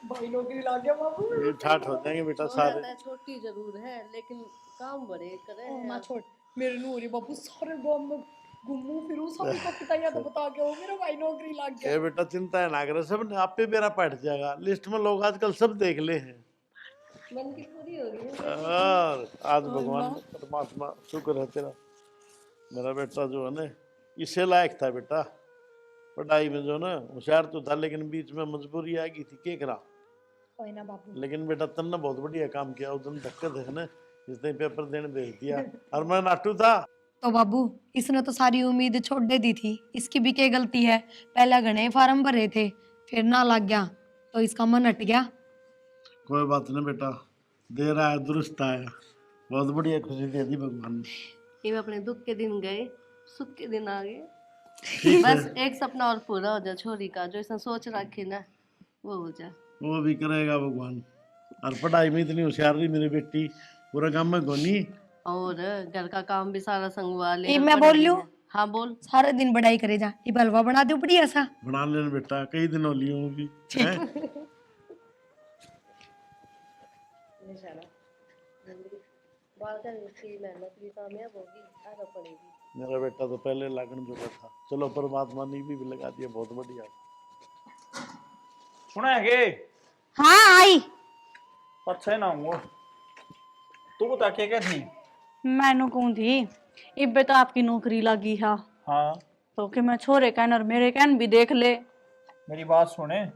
भाई नौकरी लग गया बाबू। ये ठाठ हो जाएंगे बेटा सारे। औरत छोटी जरूर है लेकिन काम बड़े करे हैं। मां छोड़ मेरे नूरी बाबू सारे गांव में घूमू फिरू सभी को पिटाइया तो बता के हो मेरा भाई नौकरी लग गया। ये बेटा चिंता है ना करे, सब आप पे मेरा पट जाएगा। लिस्ट में लोग आजकल सब देख ले हैं। मन की पूरी हो गई है। और आज भगवान परमात्मा शुक्र है तेरा, मेरा बेटा जो है ना इसे लायक था बेटा। पढ़ाई में जो ना होशियार तो था लेकिन बीच में मजबूरी आ गई थी के करा। कोई ना बाबू। लेकिन बेटा तन्ने बहुत बढ़िया काम किया उस दिन धक्के थे ना, इसने पेपर देने भेज दिया और मैं नाटू था। तो बाबू इसने तो सारी उम्मीद छोड़ दे दी थी, इसकी भी क्या गलती है। पहले घने फार्म भरे थे फिर ना लग गया तो इसका मन हट गया। कोई बात नहीं बेटा, दे रहा है दुरुस्त आया, बहुत बढ़िया खुशी दे दी भगवान ने। ये अपने दुख के दिन गए, सुख के दिन आ गए। बस एक सपना और पूरा हो जाए छोरी का, जो इसने सोच रखी ना वो हो जाए। वो भी करेगा भगवान। और पढ़ाई में इतनी होशियार रही मेरी बेटी, पूरा काम में गोनी। और घर का काम भी सारा संगवा ले। ये मैं बोल लूं? हाँ बोल। सारे दिन बढ़ाई करे जा, ये हलवा बना दो बढ़िया सा। बना लेना बेटा, कई दिन हो लिए होगी। मेहनत भी कामयाब होगी, आगे पड़ेगी। मेरा बेटा तो पहले लगन जुड़ा था, चलो परमात्मा ने भी लगा दिया, बहुत बढ़िया। सुना है के हाँ आई। अच्छा है ना वो तू बता क्या थी। मैनू कौन थी इब्बे तो आपकी नौकरी लगी है हाँ तो कि मैं छोरे कहन और मेरे कहन भी देख ले। मेरी बात सुने,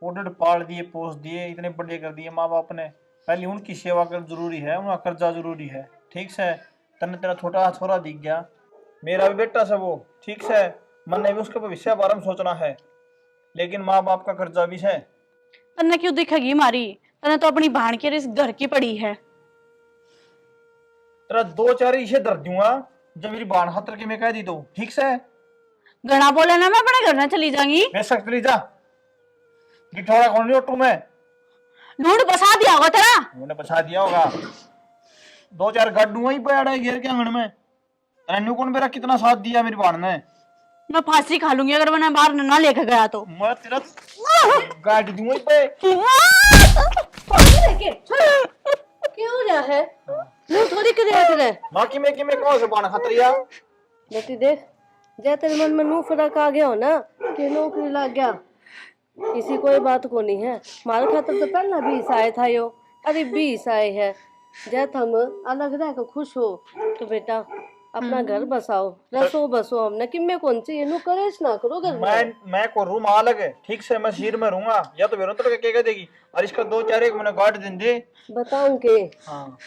ऑर्डर पाल दिए पोस्ट दिए इतने बड़े कर दिए माँ बाप ने, पहले उनकी सेवा कर जरूरी है, उनका कर्जा जरूरी है। ठीक से तने तेरा छोटा छोरा दिख गया, मेरा भी बेटा से वो ठीक से मन ने भी उसके भविष्य बारे में सोचना है, लेकिन माँ बाप का कर्जा भी है। तन्ने क्यों दिखेगी मारी, तने तो अपनी भाण के इस घर की पड़ी है। तेरा दो चार इसे दर दूंगा जब मेरी बाण हतर के मैं कह दी तो ठीक से। घना बोले ना मैं अपने घर में चली जाऊंगी। मैं सकती ली जा गिठौड़ा कौन नहीं ऑटो में ढूंढ बसा दिया होगा तेरा। मैंने बचा दिया होगा, दो चार गड्ढू वहीं पे अड़े घेर के आंगन में। तेनू कौन मेरा कितना साथ दिया मेरी बाण ने। मैं फांसी खा लूंगी अगर मैंने बाहर ना लेकर गया तो। मैं तेरा गाड़ी दूं वहीं पे। क्यों हो रहा है मुंह थोड़ी कर रहे। बाकी में कि मैं कौन से बाण खतरिया। बेटी देख, जय तेरे मन में नू फर्क आ गया हो ना कि नौकरी लग गया, किसी कोई बात को नहीं है। हमारे खातर तो पहला 20 आए था यो, अरे 20 आए है। जब हम अलग रह कर खुश हो तो बेटा अपना घर बसाओ, रसो बसो। हमने किम्मे कौन सी इनु करेश ना करो घर में। मैं को रूम अलग है ठीक से, मैं सिर में रहूंगा या तो बेरों तो क्या कह देगी और इसका दो चार एक मैंने गाड़ दिन दे बताऊं के। हाँ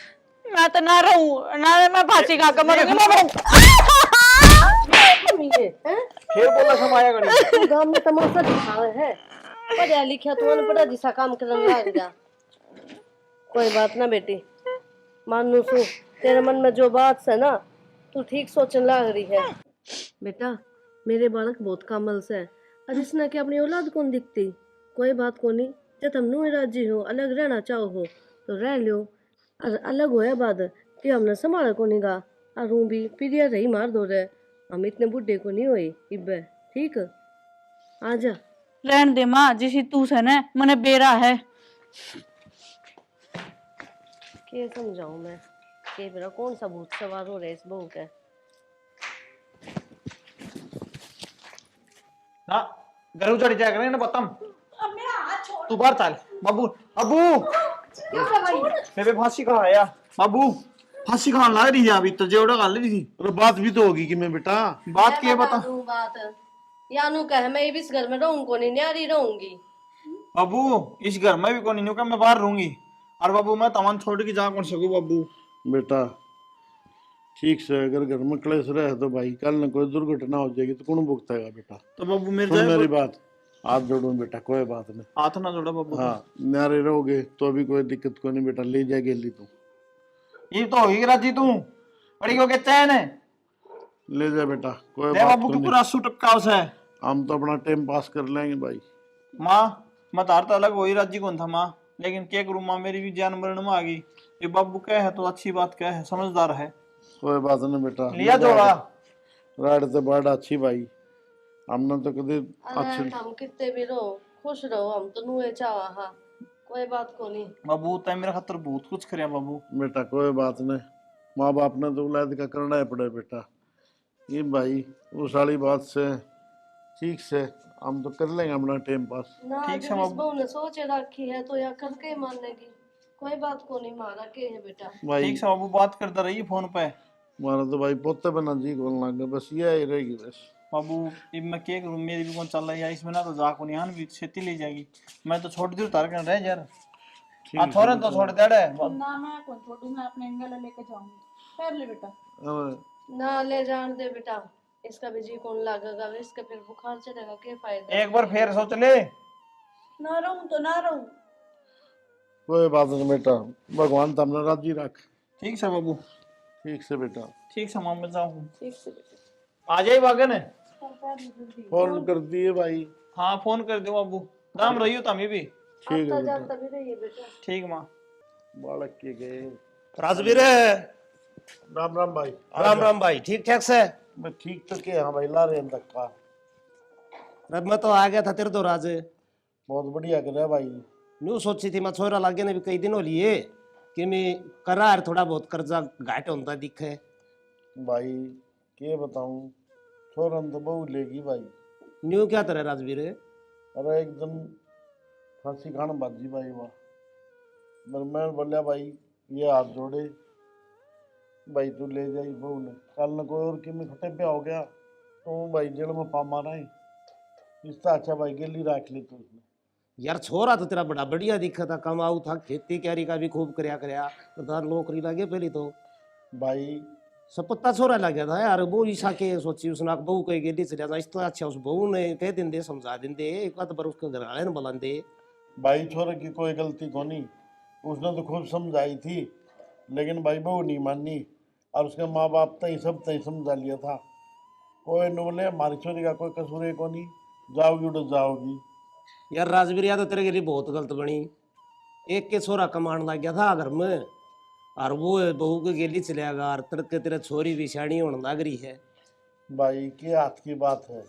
मैं तो ना रहूं ना, मैं फांसी खा कर मरूंगी। मैं ये हैं फिर बोला समाया गणी तू गांव में तमाशा दिखावे है, पढ़ा लिखा तू अनपढ़ा जिसा काम करने लग जा। कोई बात ना बेटी, मानू सू तेरे मन में जो बात है ना, तू ठीक सोचने लग रही है। बेटा मेरे बालक बहुत कामल से है, और इसने के अपनी औलाद कौन दिखती। कोई बात को नहीं, जब तुम नू राजी हो, अलग रहना चाहो हो तो रह लो, और अलग होया बाद कि हमने संभाला को नहीं गा, और हूँ भी पीरिया रही मार दो रे, हम इतने बुढ़े को नहीं हुए इब्बे। ठीक आजा। रहन दे माँ, जिसी तू से न मने बेरा है। के समझाऊं मैं के मेरा कौन सा भूत सवार हो रहा है इस बहू के। ना घर उजाड़ी जाएगा ना बतम। तू बाहर चल बाबू। अबू मेरे फांसी कहाँ है यार बाबू, फांसी कहाँ लग रही है अभी तो जेवड़ा कर रही थी। अरे बात भी तो होगी कि मैं बेटा बात की है बता बात यानू कह मैं इस घर में रहूं को नहीं, न्यारी रहूंगी। बाबू इस घर में भी कौन नहीं का मैं बाहर रहूंगी, और बाबू मैं तमन छोड़ के जा कौन सकूं बाबू। बेटा ठीक से अगर घर में क्लेश रहे तो भाई कल न कोई दुर्घटना हो जाएगी तो कौन भुगतेगा बेटा। तो बाबू मेरे सुन जाए मेरी बात, हाथ जोड़ू बेटा, कोई बात नहीं। हाथ ना जोड़ा बाबू। हाँ न्यारे रहोगे तो अभी कोई दिक्कत को नहीं बेटा, ले जाएगी ली तू। ये तो होगी राजी तू बड़ी हो के चैन है ले जा बेटा, कोई दे बात बाबू तो की नहीं। पूरा सूट टपका उसे। हम तो अपना टाइम पास कर लेंगे भाई। माँ मैं तार तो अलग हो ही राजी कौन था माँ, लेकिन क्या करूँ माँ मेरी भी जान मरण में आ गई। ये बाबू क्या है तो अच्छी बात क्या है, समझदार है। कोई बात नहीं बेटा, लिया जोड़ा राड से बड़ा अच्छी भाई, हमने तो कभी अच्छी। हम कितने भी रहो खुश रहो, हम तो नुए चावा। हाँ कोई बात को नहीं बाबू तय मेरा खातर बहुत कुछ करे बाबू। बेटा कोई बात नहीं, माँ बाप ने तो औलाद का करना है पड़े बेटा। ये भाई उस वाली बात से ठीक से हम तो कर लेंगे अपना टाइम पास। ना। ठीक जब है इस बाबू। बहू ने सोच रखी है तो या करके मानेगी। कोई बात को नहीं, मारा के है बेटा। भाई ठीक से बाबू बात करता रहिए फोन पे। हमारा तो भाई पोते बना जी बोलना लग गया, बस ये ही रहेगी बस। बाबू अब मैं क्या करूँ, मेरी भी कौन चल रही है इसमें ना, तो जाको निहान भी खेती ले जाएगी। मैं तो छोड़ दी तार कर रहे यार, हाँ थोड़े तो छोड़ दे ना मैं कौन छोड़ू, मैं अपने एंगल लेके जाऊंगी। पैर ले बेटा। अरे ना ले जान दे बेटा, इसका भी जी कौन लगेगा, इसका फिर बुखार चढ़ेगा, क्या फायदा। एक बार फिर सोच ले। ना रहूं तो ना रहूं। कोई बात नहीं बेटा, भगवान तुमने राजी रख। ठीक से बाबू, ठीक से बेटा, ठीक से मां मैं जाऊँ। ठीक से बेटा। आ जाए बागन है। फोन कर दिए भाई। हाँ फोन कर दो बाबू, दाम रही हो तुम भी। ठीक है आता बेटा। जाता भी रहिए बेटा। ठीक माँ। बालक के गए। राजवीर राम राम भाई। राम राम भाई, ठीक ठाक से? मैं ठीक तो के हाँ भाई, ला रहे हैं धक्का। रब मैं तो आ गया था तेरे तो राज, बहुत बढ़िया कर रहा भाई। न्यू सोची थी मैं छोरा लागे ने भी कई दिन हो लिए कि मैं करार थोड़ा बहुत कर्जा घाट होता दिखे। भाई के बताऊं, छोरन तो बहु लेगी भाई। न्यू क्या तरह राजवीर? अरे एकदम फांसी खान बाजी भाई वाह। मैं बोलिया भाई ये हाथ जोड़े भाई, तू ले जाई बहू ने, कल न कोई और कि मैं खटे पे हो गया तो भाई जेल में पा मारा ही। इससे अच्छा भाई गेली रख ली तू उसने। यार छोरा तो तेरा बड़ा बढ़िया दिखा था, कमाऊ था, खेती क्यारी का भी खूब करया तो तार नौकरी लगे पहले तो भाई सपत्ता छोरा लग गया था यार। वो ईसा के सोची उसने बहू कही गेली चलिया था, इस तो अच्छा उस बहू ने कह देंदे समझा देंदे एक बात पर उसके घर वाले ने बुला दे। भाई छोरे की कोई गलती को नहीं, उसने तो खूब समझाई थी, लेकिन भाई बहू नहीं मानी, और उसके माँ बाप तो सब तय समझा लिया था। कोई न बोले हमारी छोरी का कोई कसूर है को नहीं, जाओगी उड़ जाओगी। यार राजवीर या तो तेरे के लिए बहुत गलत बनी, एक के छोरा कमाने लग गया था घर में, और वो बहू के गेली चलिया गया, और तड़के तेरे छोरी भी सियाणी होने लग रही है। भाई के हाथ की बात है,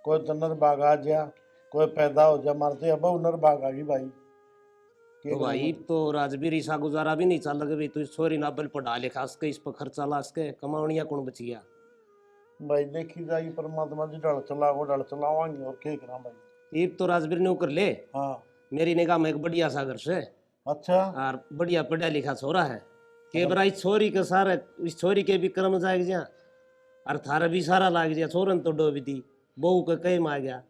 कोई तो नर बाग आ जा, कोई पैदा हो जा, मारते अब नर बाग आ गई भाई। तो भाई तो राजवीर ईसा गुजारा भी नहीं चल लगे भाई, तू इस छोरी नाबल पढ़ा लिखा सके, इस पर खर्चा ला सके, कमावनिया कौन बचिया? भाई देखी जाएगी परमात्मा जी, डल चलाओ डल चलावाएंगे और क्या करा भाई। ईब तो राजवीर ने कर ले, हाँ मेरी निगाह में एक बढ़िया सा घर से अच्छा। और बढ़िया पढ़ा लिखा छोरा है, के बरा इस छोरी के सारे इस छोरी के भी कर्म जाग जा, और थारा भी सारा लाग जा, छोरन तो डोबी दी, बहू के कई में आ गया।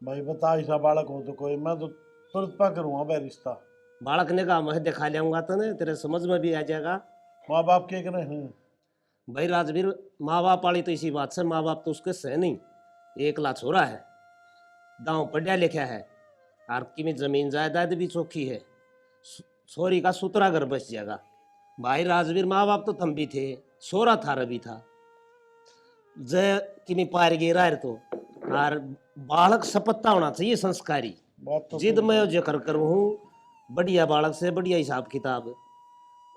भाई बता ऐसा बालक हो तो कोई, मैं तो तुरंत पा करूँगा भाई रिश्ता। बालक ने कहा मैं दिखा लियाऊंगा तो ना तेरे समझ में भी आ जाएगा। माँ बाप क्या करे हैं? भाई राजवीर माँ बाप वाली तो इसी बात से, माँ बाप तो उसके सह नहीं, एकला छोरा है, गाँव पढ़िया लिखा है, और की में जमीन जायदाद भी चौखी है। छोरी का सुतरा घर बस जाएगा। भाई राजवीर, माँ बाप तो थम भी थे, छोरा थारा भी था। जय कि में पार गिरा है तो, और बालक सपत्ता होना चाहिए, संस्कारी। बात तो जिद मैं जिक्र करूँ हूँ, बढ़िया बालक से बढ़िया हिसाब किताब,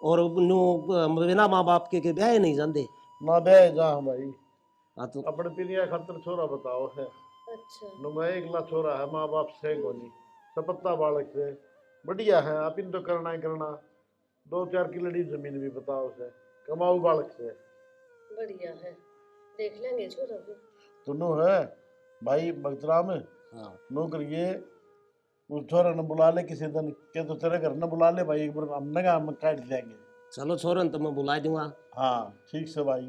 और बिना माँ बाप के ब्याह नहीं जाते। ना बे जा भाई, हाँ तो अपने पिरिया खातर छोरा बताओ है। अच्छा नो मैं एकला छोरा है, माँ बाप से कोनी, सपत्ता बालक से बढ़िया है। आप इन तो करना ही करना, 2-4 किलोड़ी जमीन भी बताओ से, कमाऊ बालक से बढ़िया है, देख लेंगे छोरा भी। तो नो है भाई भक्तराम। हाँ नो करिए, उस छोरा ने बुला ले किसी दिन के, तो तेरे घर न बुला ले भाई, एक बार हमने कहा हम काट देंगे। चलो छोरन तो मैं बुला दूंगा। हाँ ठीक से भाई,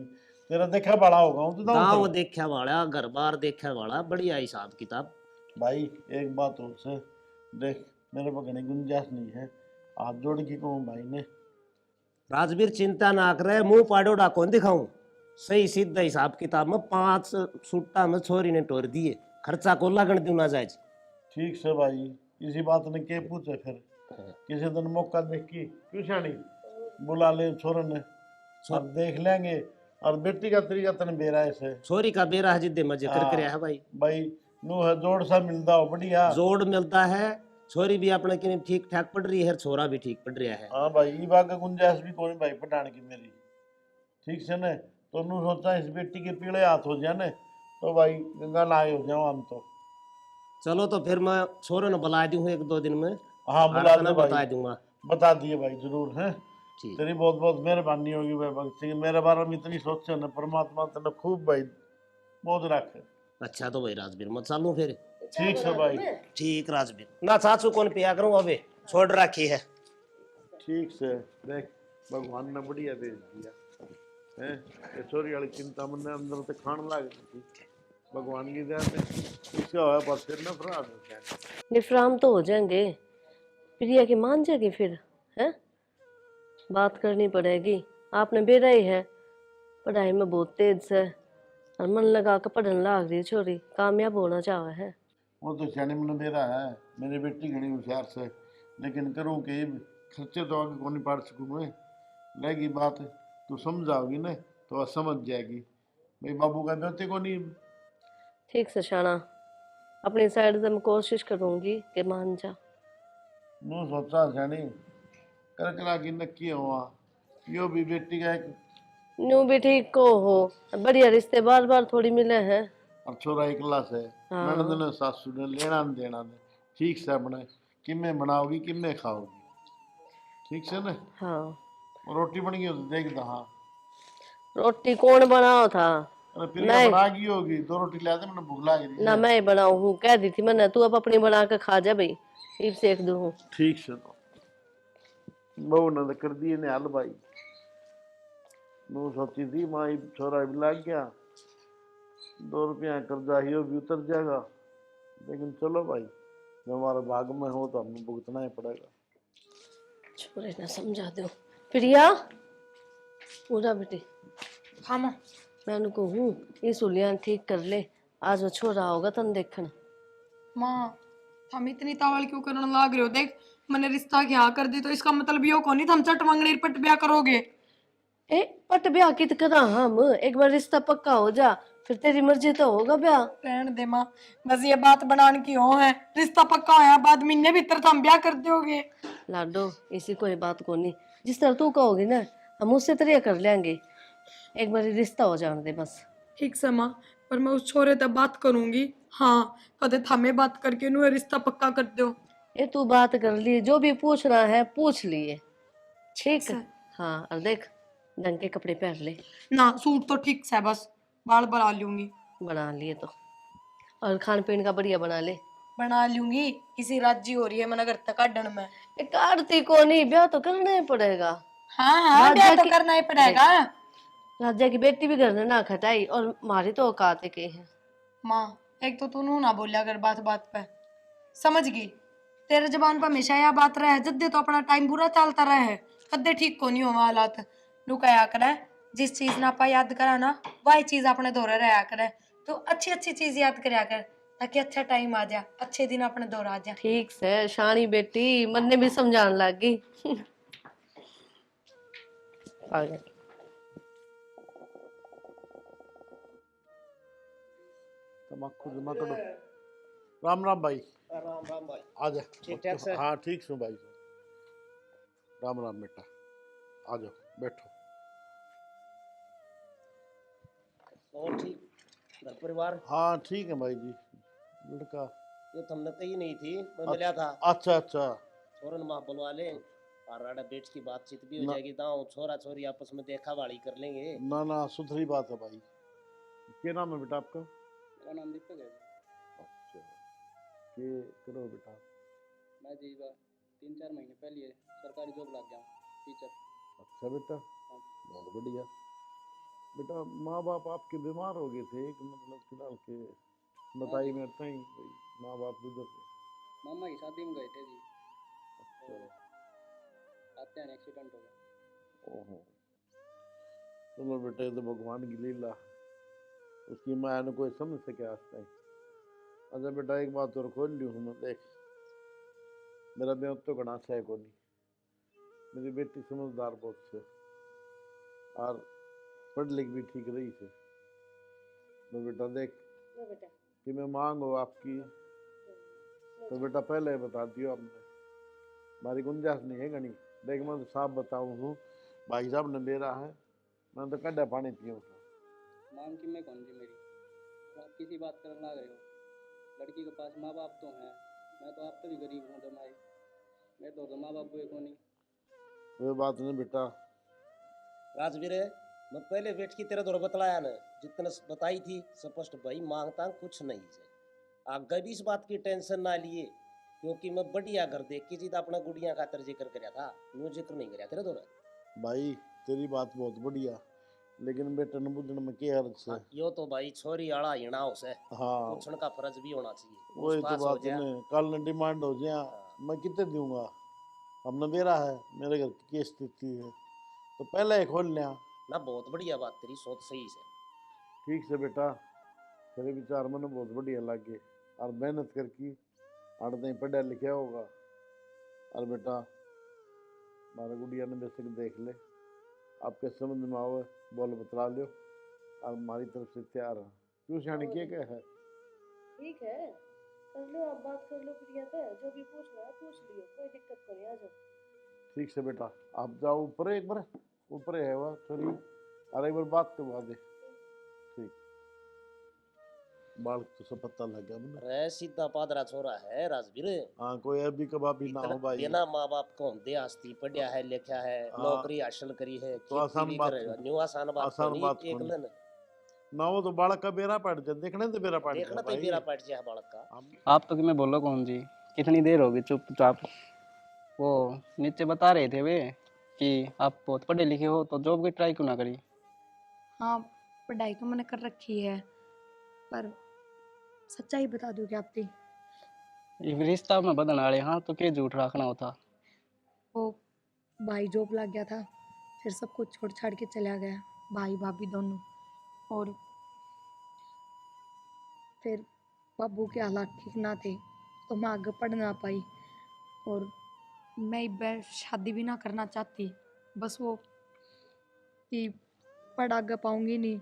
तेरा देखा बड़ा होगा हूँ तो गाँव दाऊं देखा वाला, घर बार देखा वाला, बढ़िया हिसाब किताब। भाई। एक बात और से देख, मेरे पास घनी गुंजाइश नहीं है, हाथ जोड़ के कहूँ भाई ने। राजवीर चिंता ना करे, मुंह पाड़ोड़ा कौन दिखाऊं, सही सीधा हिसाब किताब में 5 सुट्टा में छोरी ने तोड़ दिए, खर्चा को लगन दूं ना जाए। ठीक से भाई, इसी बात ने के पूछे फिर, किसी दिन मौका देख की क्यों शानी बुला ले छोरे ने, और देख लेंगे। और बेटी का तरीका तने बेरा है से छोरी का बेरा है, जिद्दे मजे कर कर है भाई। भाई, नु है जोड़ सा मिलता हो बढ़िया। जोड़ मिलता है, छोरी भी अपने की ठीक ठाक पढ़ रही है, छोरा भी ठीक पढ़ रहा है। हाँ भाई, ये बात का गुंजाइश भी कोई भाई पठान की मेरी, ठीक से ने। तो नु सोचा इस बेटी के पीले हाथ हो जाए ने, तो भाई गंगा नहाए हो जाओ हम तो। चलो तो फिर मैं छोरे ने बुला दूं 1-2 दिन में, हाँ बुला और दे बता भाई, दूंगा। बता दिए भाई जरूर है। ठीक। तेरी बहुत बहुत मेहरबानी होगी भाई भगत सिंह, मेरे बारे में इतनी सोचे ना, परमात्मा तेने खूब भाई मौज रखे। अच्छा तो भाई राजवीर मैं चालू फिर। ठीक से भाई, ठीक राजवीर, ना चाचू कौन पिया करूं, अबे छोड़ रखी है। ठीक से। देख भगवान ने बढ़िया भेज दिया है, ये छोरी वाली चिंता मन अंदर से खान लग गई थी, भगवान की दया से इसका होया पर फिर ना फरार हो गया। निफराम तो हो जाएंगे, प्रिया की मान जाएगी फिर, है बात करनी पड़ेगी। आपने बेरा ही है, पढ़ाई में बहुत तेज से, और मन लगा कर पढ़ने लाग रही छोरी, कामयाब होना चाहे है। वो तो सियाने मन मेरा है, मेरी बेटी घनी होशियार से, लेकिन करूँ कि खर्चे तो आगे को नहीं पाड़ सकूँ मैं। रहेगी बात तू समझाओगी ना तो वह समझ जाएगी, भाई बाबू का बेटे को नहीं। ठीक से शाना, अपनी साइड से मैं कोशिश करूंगी कि मान जा। नो सोचा सियानी कर करा की नक्की हुआ, यो भी बेटी का एक, न्यू भी ठीक को हो, बढ़िया रिश्ते बार बार थोड़ी मिले हैं। और छोरा एकला से हाँ। ननद ने सासू ने लेना न देना ने, ठीक से अपने किमे बनाओगी किमे खाओगी, ठीक से ना। हाँ रोटी बन गई हो तो देख दा। हाँ रोटी कौन बनाओ था? अरे फिर नहीं। बना गई होगी, 2 रोटी लाते मैंने भूख लग रही ना है। मैं बनाऊ हूँ, कह दी थी मैंने, तू अब अपनी बना के खा जा भाई, फिर सेक दू हूँ। ठीक से तो बहू ने तो कर दिए ने हल भाई, मैं सोची थी माँ छोरा भी लग गया, 2 रुपया कर्जा ही भी उतर जाएगा, लेकिन चलो भाई जो हमारे भाग में हो तो हमें भुगतना ही पड़ेगा। छोरे ना समझा दो। प्रिया पूरा बेटी, हाँ माँ। मैं उनको हूँ ये सुलियान ठीक कर ले, आज वो छोरा होगा तन देखना। माँ हम इतनी तावल क्यों करने लाग रहे हो? देख मैंने रिश्ता क्या कर दी, तो इसका मतलब यो को नहीं हम चट मंगनी पट ब्याह करोगे। ए पट ब्याह कित करा हम, एक बार रिश्ता पक्का हो जा फिर तेरी मर्जी तो होगा ब्याह। रहने दे माँ, बस ये बात बनाने की हो है, रिश्ता पक्का होया बाद महीने भीतर तो हम ब्याह कर दोगे। लाडो इसी कोई बात को नहीं, जिस तरह तू कहोगी ना हम उससे तरह कर लेंगे, एक बार रिश्ता हो जाने दे बस। ठीक से माँ, पर मैं उस छोरे तक बात करूंगी। हाँ कदे थामे बात करके नु रिश्ता पक्का कर दो। ये तू बात कर ली, जो भी पूछना है पूछ लिए, ठीक है। हाँ और देख ढंग के कपड़े पहन ले। ना सूट तो ठीक से, बस बाल बना लूंगी। बना लिए तो, और खान पीन का बढ़िया बना ले। बना लूंगी, किसी राज्य हो रही है मना घर तक काटन में। एक आरती को नहीं, ब्याह तो करना ही पड़ेगा। हाँ हाँ राजा ब्याह तो की- करना ही पड़ेगा। राजा की बेटी भी घर में ना खटाई, और हमारी तो औकात के है। माँ एक तो तू नू ना बोलिया कर बात बात पे, समझ गई? तेरे जबान पर हमेशा यह बात रहे, जद्दे तो अपना टाइम बुरा चलता रहे, कद्दे ठीक को नहीं हो हालात। लुकाया करे, जिस चीज ना पा याद करा ना वही चीज अपने दोहरे रहा करे। तो अच्छी अच्छी चीज याद करया कर ताकि अच्छा टाइम आ जा, अच्छे दिन अपने दौर आ जा। ठीक से शानी बेटी मन ने भी समझाने लग गई। पागल। तम्बाकू जमा करो। राम राम भाई। राम राम भाई। आ जा। ठीक ठाक से? हाँ ठीक से भाई। राम राम बेटा, आ जाओ बैठो। और ठीक घर परिवार? हाँ ठीक है भाई जी। लड़का ये तो हमने कही नहीं थी, मैं मिला था। अच्छा अच्छा। छोरन माँ बुलवा ले और राडा बेट की बातचीत भी हो ना- जाएगी, दाऊ छोरा छोरी आपस में देखा वाली कर लेंगे। ना ना सुथरी बात है भाई। क्या नाम है बेटा आपका? मेरा नाम दीपक है। अच्छा, ये करो बेटा। मैं जी 3-4 महीने पहले सरकारी जॉब लग गया टीचर। अच्छा बेटा, हाँ जी। बहुत बढ़िया। बेटा माँ बाप आपके बीमार हो गए थे कि मतलब फिलहाल के बताई में था ही भाई, माँ बाप गुजर गए। मामा की शादी में गए थे जी, अच्छा। आते हैं एक्सीडेंट हो गया। ओहो, चलो बेटा ये तो भगवान की लीला, उसकी माया ने कोई समझ सके आज तक। अच्छा बेटा एक बात और खोल ली हूँ मैं, देख मेरा ब्याह तो घना है को नहीं, मेरी बेटी समझदार बहुत से और पढ़ लिख भी ठीक रही से। तो बेटा देख कि मैं मांग हो आपकी तो बेटा पहले ही बता दियो आपने, हमारी गुंजाइश नहीं है गणी। देख मैं तो साफ बताऊँ हूँ, भाई साहब ने मेरा है, मैं तो कड्डा पानी पियूँ। माम की मैं कौन जी मेरी, और आप किसी बात करने लग रहे हो। लड़की के पास माँ बाप तो हैं, मैं तो आप तो भी गरीब हूँ जमाई, मेरे तो माँ बाप हुए को नहीं। कोई बात नहीं बेटा। राजवीर मैं पहले बेट की तेरे दौर बतलाया न, जितने बताई थी स्पष्ट भाई मांगता कुछ नहीं है। आगे भी इस बात की टेंशन ना लिए, क्योंकि मैं बढ़िया घर देख के जीता अपना गुड़िया खातर जिक्र कराया था, यूं जिक्र नहीं कराया तेरे दौर। भाई तेरी बात बहुत बढ़िया, लेकिन बेटा न बुझण में क्या अर्थ है। यो तो भाई छोरी आड़ा हिणा हो से हाँ पूछण का फर्ज भी होना चाहिए। वही तो पूछताछ हो बात जाए। है, कल न डिमांड हो जाए मैं कितने दूंगा, हमने मेरा है, मेरे घर की स्थिति है तो पहले ही खोल लिया। ना बहुत बढ़िया बात, तेरी सोच सही से। ठीक से बेटा, तेरे विचार मैंने बहुत बढ़िया लगे और मेहनत करके आड़ते पढ़ा लिखा होगा। और बेटा हमारा गुड़िया ने बेशक देख ले, आपके समझ में आओ बोल बतला लो और हमारी तरफ से तैयार है। क्यों सियानी क्या है? ठीक है, कर लो आप बात कर लो प्रिया से, जो भी पूछना है पूछ लियो, कोई दिक्कत नहीं, आ जाओ। ठीक से बेटा, आप जाओ ऊपर, एक बार ऊपर है वह सॉरी, और एक बार बात करवा दे। ठीक, बाल तो सब पता लग गया मुझे। रे सीधा पादरा छोरा है राजवीर। हाँ कोई अभी कबाब भी ना हो भाई। बिना माँ बाप को होंदे आस्ती पढ़िया है, लिखा है, हाँ, नौकरी हासिल करी है, तो खेती आसान भी बात करे, नहीं। न्यू आसान बात आसान तो नहीं। बात एक कौन लन ना, वो तो बालक का बेरा पड़ जाए, देखने तो बेरा पड़ देखना जाए तो भाई। बेरा पट जाए बालक का। आप तो कि मैं बोलो कौन जी, कितनी देर होगी चुपचाप। वो नीचे बता रहे थे वे कि आप बहुत पढ़े लिखे हो तो जॉब की ट्राई क्यों ना करी। हाँ, पढ़ाई तो मैंने कर रखी है, पर सच्चाई बता दूँ क्या आपकी? ये रिश्ता में बदन आड़े, हाँ तो क्या झूठ रखना होता। वो भाई जॉब लग गया था, फिर सब कुछ छोड़ छाड़ के चला गया, भाई भाभी दोनों। और फिर बाबू के हालात ठीक ना थे तो मैं आगे पढ़ ना पाई, और मैं शादी भी ना करना चाहती, बस वो कि पढ़ आगे पाऊंगी नहीं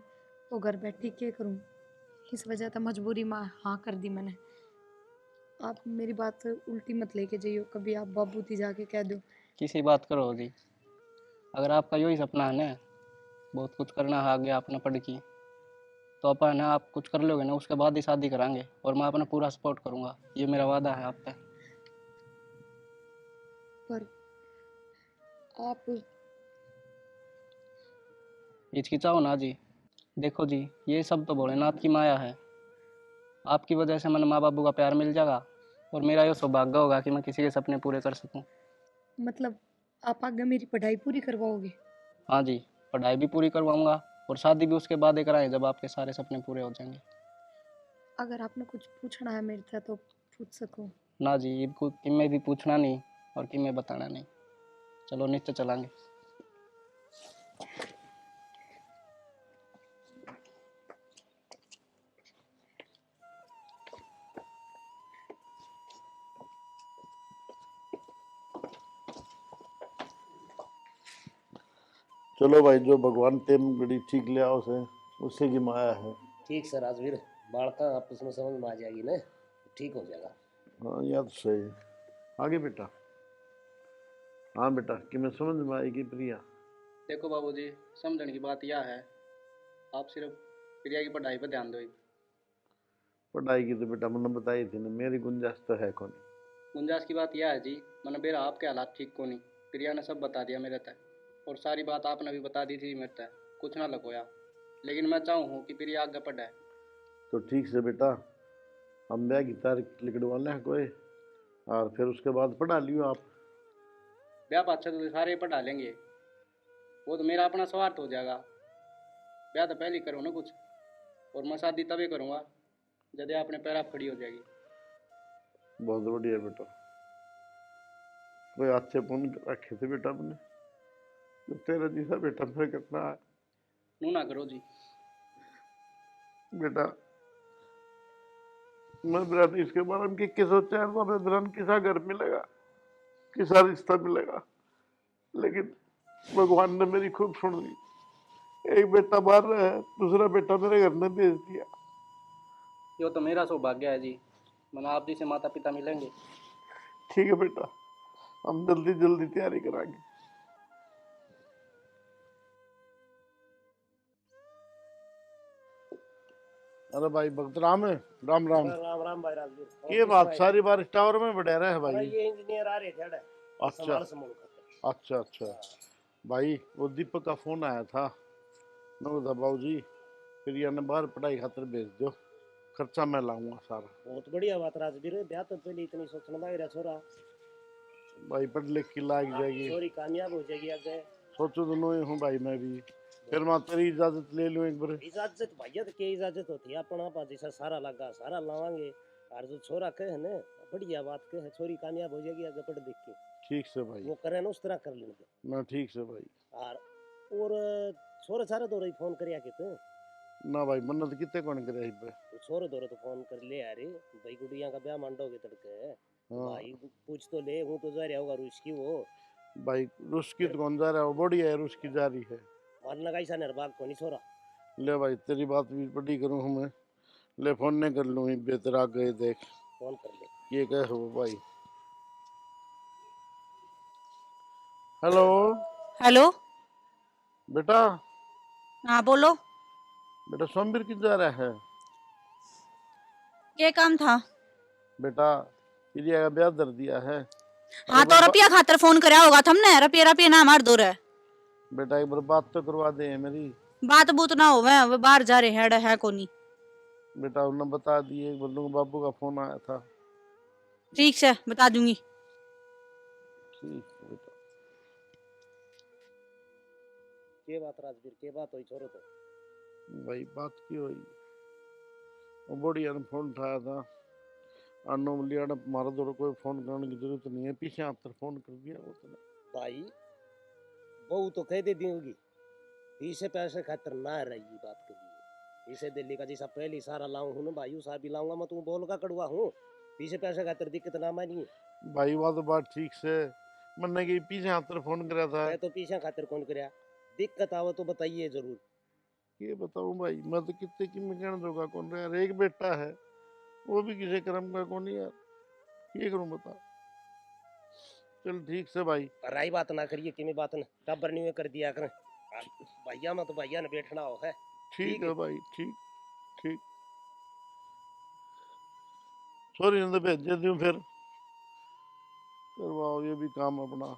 तो घर बैठी क्या करूं, इस वजह से मजबूरी में हाँ कर दी मैंने। आप मेरी बात उल्टी मत लेके जाइयो, कभी आप बाबू थी जाके कह दो। किसी बात करो जी, अगर आपका यही सपना है ना, बहुत कुछ करना है आगे आपने पढ़ की, तो अपन ना आप कुछ कर लोगे ना उसके बाद ही शादी करांगे, और मैं अपना पूरा सपोर्ट करूंगा, ये मेरा वादा है आप पे। पर आप हिचकिचाओ ना जी, देखो जी ये सब तो भोलेनाथ की माया है, आपकी वजह से मैंने माँ बाबू का प्यार मिल जाएगा, और मेरा ये सौभाग्य होगा कि मैं किसी के सपने पूरे कर सकूं। मतलब आप आगे मेरी पढ़ाई पूरी करवाओगे? हाँ जी, पढ़ाई भी पूरी करवाऊंगा और शादी भी उसके बाद ही कराएं जब आपके सारे सपने पूरे हो जाएंगे। अगर आपने कुछ पूछना है मेरे से तो पूछ सको। ना जी, इनको कि मैं भी पूछना नहीं और कि मैं बताना नहीं। चलो नीचे चलांगे। चलो भाई, जो भगवान टेम गड़ी ठीक ले आओ से, उससे की माया है। ठीक सर राजवीर, बालका आपस में समझ में आ जाएगी ना, ठीक हो जाएगा। हाँ यार सही है। आगे बेटा। हाँ बेटा, कि मैं समझ में आएगी प्रिया। देखो बाबूजी, समझने की बात यह है, आप सिर्फ प्रिया की पढ़ाई पर ध्यान दो। पढ़ाई की तो बेटा मैंने बताई थी ना, मेरी गुंजाइश तो है कौन। गुंजाइश की बात यह है जी, मैंने मेरा आपके हालात ठीक को नहीं, प्रिया ने सब बता दिया मेरे तक, और सारी बात आपने भी बता दी थी मेरे तक, कुछ ना लगोया। लेकिन मैं चाहूँ कि प्रिया आगे पढ़े। तो ठीक से बेटा, हम ब्याह की तारीख लिखवा लें कोई, और फिर उसके बाद पढ़ा लियो आप। ब्याह पाछे तो सारे पढ़ा लेंगे, वो तो मेरा अपना स्वार्थ हो जाएगा। ब्याह तो पहले ही करो ना कुछ, और मैं शादी तभी करूँगा जब आपने पैर आप खड़ी हो जाएगी। बहुत बढ़िया बेटा, कोई अच्छे पुण्य रखे थे बेटा अपने, तो तेरा जैसा बेटा फिर कितना है नू ना करो जी। बेटा। मैं बिरान इसके बारे में कि सोचा है, मैं बिरान किसा घर मिलेगा, किसा रिश्ता मिलेगा, लेकिन भगवान ने मेरी खूब सुन ली। एक बेटा बाहर रहा है, दूसरा बेटा मेरे घर ने भेज दिया। यो तो मेरा सौभाग्य है जी, मैंने आप जी से माता पिता मिलेंगे। ठीक है बेटा, हम जल्दी जल्दी तैयारी कराएंगे। अरे भाई भक्त राम है, राम राम। राम राम भाई राजवीर। ये बात सारी बार टावर में बढ़ा रहा है अरे भाई। ये इंजीनियर आ रहे थे अड़े, अच्छा संभाल समूल करते। अच्छा अच्छा। भाई वो दीपक का फोन आया था, मैं बोला बाबू जी फिर यानी बाहर पढ़ाई खातर भेज दो, खर्चा मैं लाऊंगा सारा। बहुत बढ़िया बात राजवीर, ब्याह तो पहले इतनी सोचना लग रहा छोरा, भाई पढ़ लिख की लाग जाएगी, छोरी कामयाब हो जाएगी आगे। सोचो दोनों ही हूँ भाई मैं भी, फिर मैं तेरी इजाजत ले लूँ एक बार। इजाजत भैया तो क्या इजाजत होती है, अपना आप जैसा सारा लगा सारा लावांगे। और जो छोरा कहे ना, बढ़िया बात कहे, छोरी कामयाब हो जाएगी आगे पढ़ देख के। ठीक से भाई, वो करे ना उस तरह कर लेंगे। ना ठीक से भाई। और छोरे सारे दो रही फोन करिया के तो ना भाई मन्नत कितने कौन करे इस पे। तो छोरे दो तो फोन कर ले यार, भाई गुड़िया का ब्याह मंडोगे तड़के। हाँ भाई पूछ तो ले, हूँ तो जा रहा होगा रूस की वो। भाई रूस की तो कौन जा रहा है, वो बढ़िया है रूस की जा रही है। मारना का ऐसा निर्भाग को नहीं छोरा। ले भाई तेरी बात भी बड़ी करूँ हूँ मैं, ले फोन नहीं कर लूँ बेहतर आ गए देख। फोन कर ले। ये कह हो भाई। Hello hello. बेटा। हाँ बोलो। बेटा सोमवीर की जा रहा है क्या काम था? बेटा, प्रिया का ब्याह धर दिया है। हाँ तो रुपया खातर फोन कराया होगा तुमने, रुपया रुपया ना मार दो रे। बेटा एक बार बात तो करवा दे मेरी। बात बूत ना हो, वे बाहर जा रहे है कोनी। बेटा उन्होंने बता दिए, बोलूँ बाबू का फोन आया था। ठीक से बता दूंगी। ठीक है बेटा। के बात राजवीर, के बात हुई छोरो तो? भाई बात की हुई, वो बढ़िया ने फोन उठाया था, अनोमलिया ने मारा दो, कोई फोन करने की जरूरत नहीं है, पीछे आप फोन कर दिया वो तो। भाई बहू तो कह दे दी होगी, इसे पैसे खातर ना रहेगी बात करिए। इसे दिल्ली का जैसा पहले सारा लाऊं हूं ना भाई, उसा भी लाऊंगा मैं, तू बोल का कड़वा हूँ। पीछे पैसे खातर दिक्कत ना मानिए भाई। वो तो बात ठीक से, मैंने कि पीछे हाथ फोन करा था। मैं तो पीछे खातिर कौन करया, दिक्कत आवे तो बताइए जरूर। ये बताऊं भाई, मैं तो कितने की मैं कहना दूंगा कौन रहा यार, एक बेटा है वो भी किसी कर्म का कौन यार, ये करूं बता। चल ठीक से भाई। राई बात ना करिए, किमी बात न टब्बर नहीं कर दिया कर। भैया में तो भैया ने बैठना हो है। ठीक है भाई, ठीक ठीक। सॉरी नहीं तो भेज दूं, फिर करवाओ ये भी काम अपना।